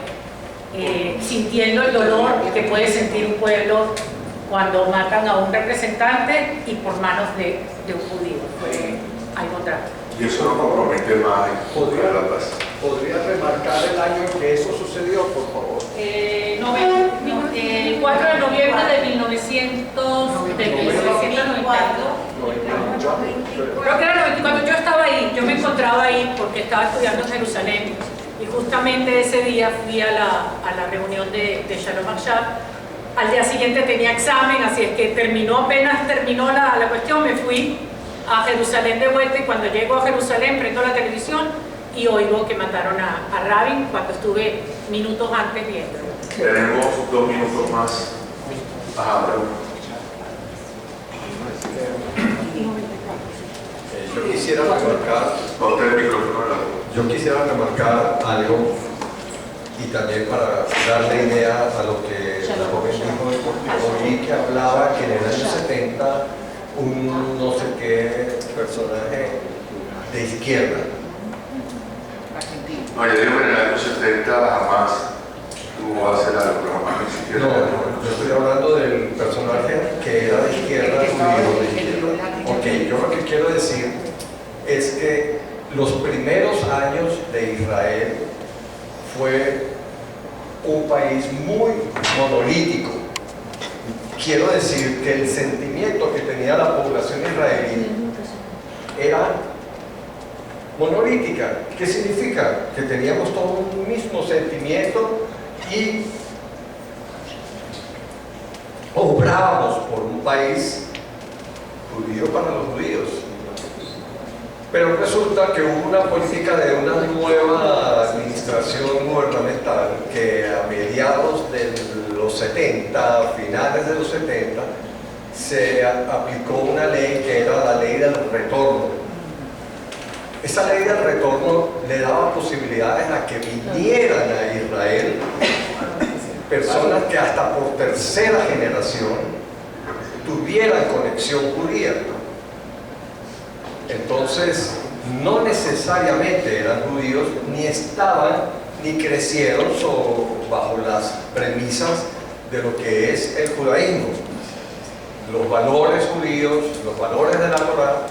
sintiendo el dolor que puede sentir un pueblo cuando matan a un representante y por manos de un judío. Fue algo trágico. Y eso no compromete más en la paz. ¿Podría remarcar el año en que eso sucedió, por favor? El 4 de noviembre de 1994. Creo que era 94. Yo estaba ahí, yo me encontraba ahí porque estaba estudiando en Jerusalén y justamente ese día fui a la reunión de Shalom עכשיו. Al día siguiente tenía examen, así es que apenas terminó la cuestión, me fui a Jerusalén de vuelta y cuando llego a Jerusalén prendo la televisión y oigo que mataron a Rabin cuando estuve minutos antes viéndolo. Tenemos 2 minutos más. Yo quisiera remarcar algo y también para darle idea a lo que la joven dijo. Oí que hablaba que en el año 70 un no sé qué personaje de izquierda. No, yo digo que en el año 70 jamás tuvo base la programa de izquierda. No, yo estoy hablando del personaje que era de izquierda, judío de izquierda. Ok, yo lo que quiero decir es que los primeros años de Israel fue un país muy monolítico. Quiero decir que el sentimiento que tenía la población israelí era monolítica. ¿Qué significa? Que teníamos todo un mismo sentimiento y obrábamos por un país judío para los judíos. Pero resulta que hubo una política de una nueva administración gubernamental que a mediados de los 70, finales de los 70, se aplicó una ley que era la ley del retorno. Esa ley del retorno le daba posibilidades a que vinieran a Israel personas que hasta por tercera generación tuvieran conexión judía. Entonces, no necesariamente eran judíos, ni estaban, ni crecieron bajo las premisas de lo que es el judaísmo. Los valores judíos, los valores de la Torá.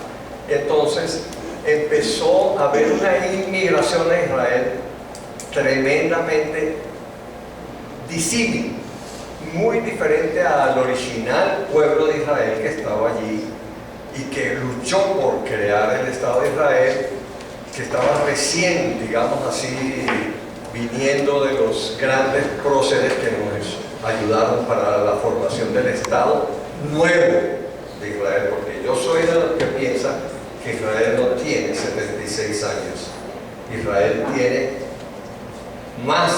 Entonces, empezó a haber una inmigración a Israel tremendamente disímil, muy diferente al original pueblo de Israel que estaba allí y que luchó por crear el Estado de Israel, que estaba recién, digamos así, viniendo de los grandes próceres que nos ayudaron para la formación del Estado nuevo de Israel, porque yo soy de los que piensan que Israel no tiene 76 años. Israel tiene más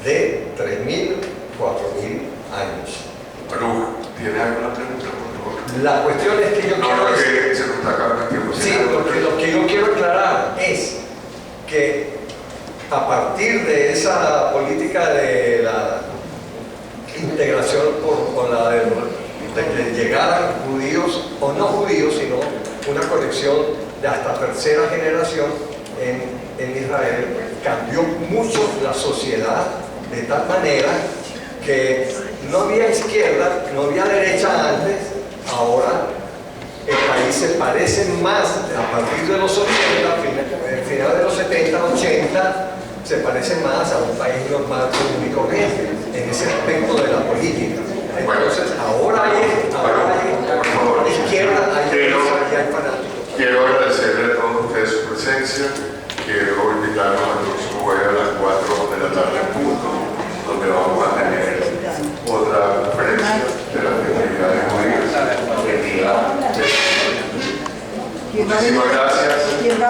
de 3.000, 4.000 años. ¿Tiene alguna pregunta, por favor? La cuestión es que yo quiero... No, que se nos está acabando el tiempo. Sí, lo que yo quiero aclarar es que a partir de esa política de la integración con la de que llegaran judíos o no judíos, sino una conexión de hasta tercera generación en Israel, cambió mucho la sociedad de tal manera que no había izquierda, no había derecha antes, ahora el país se parece más a partir de los 80, final de los 70, 80, se parece más a un país normal, común y corriente, en ese aspecto de la política. Entonces, ahora hay izquierda, hay derecha y hay fanáticos. Quiero agradecerle a todos ustedes su presencia. Quiero invitarlos al próximo jueves a las 4 de la tarde en punto, donde vamos a tener otra conferencia de las festividades judías. Muchísimas gracias.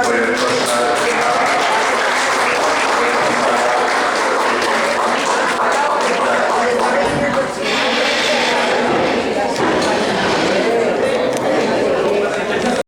Pueden pasar.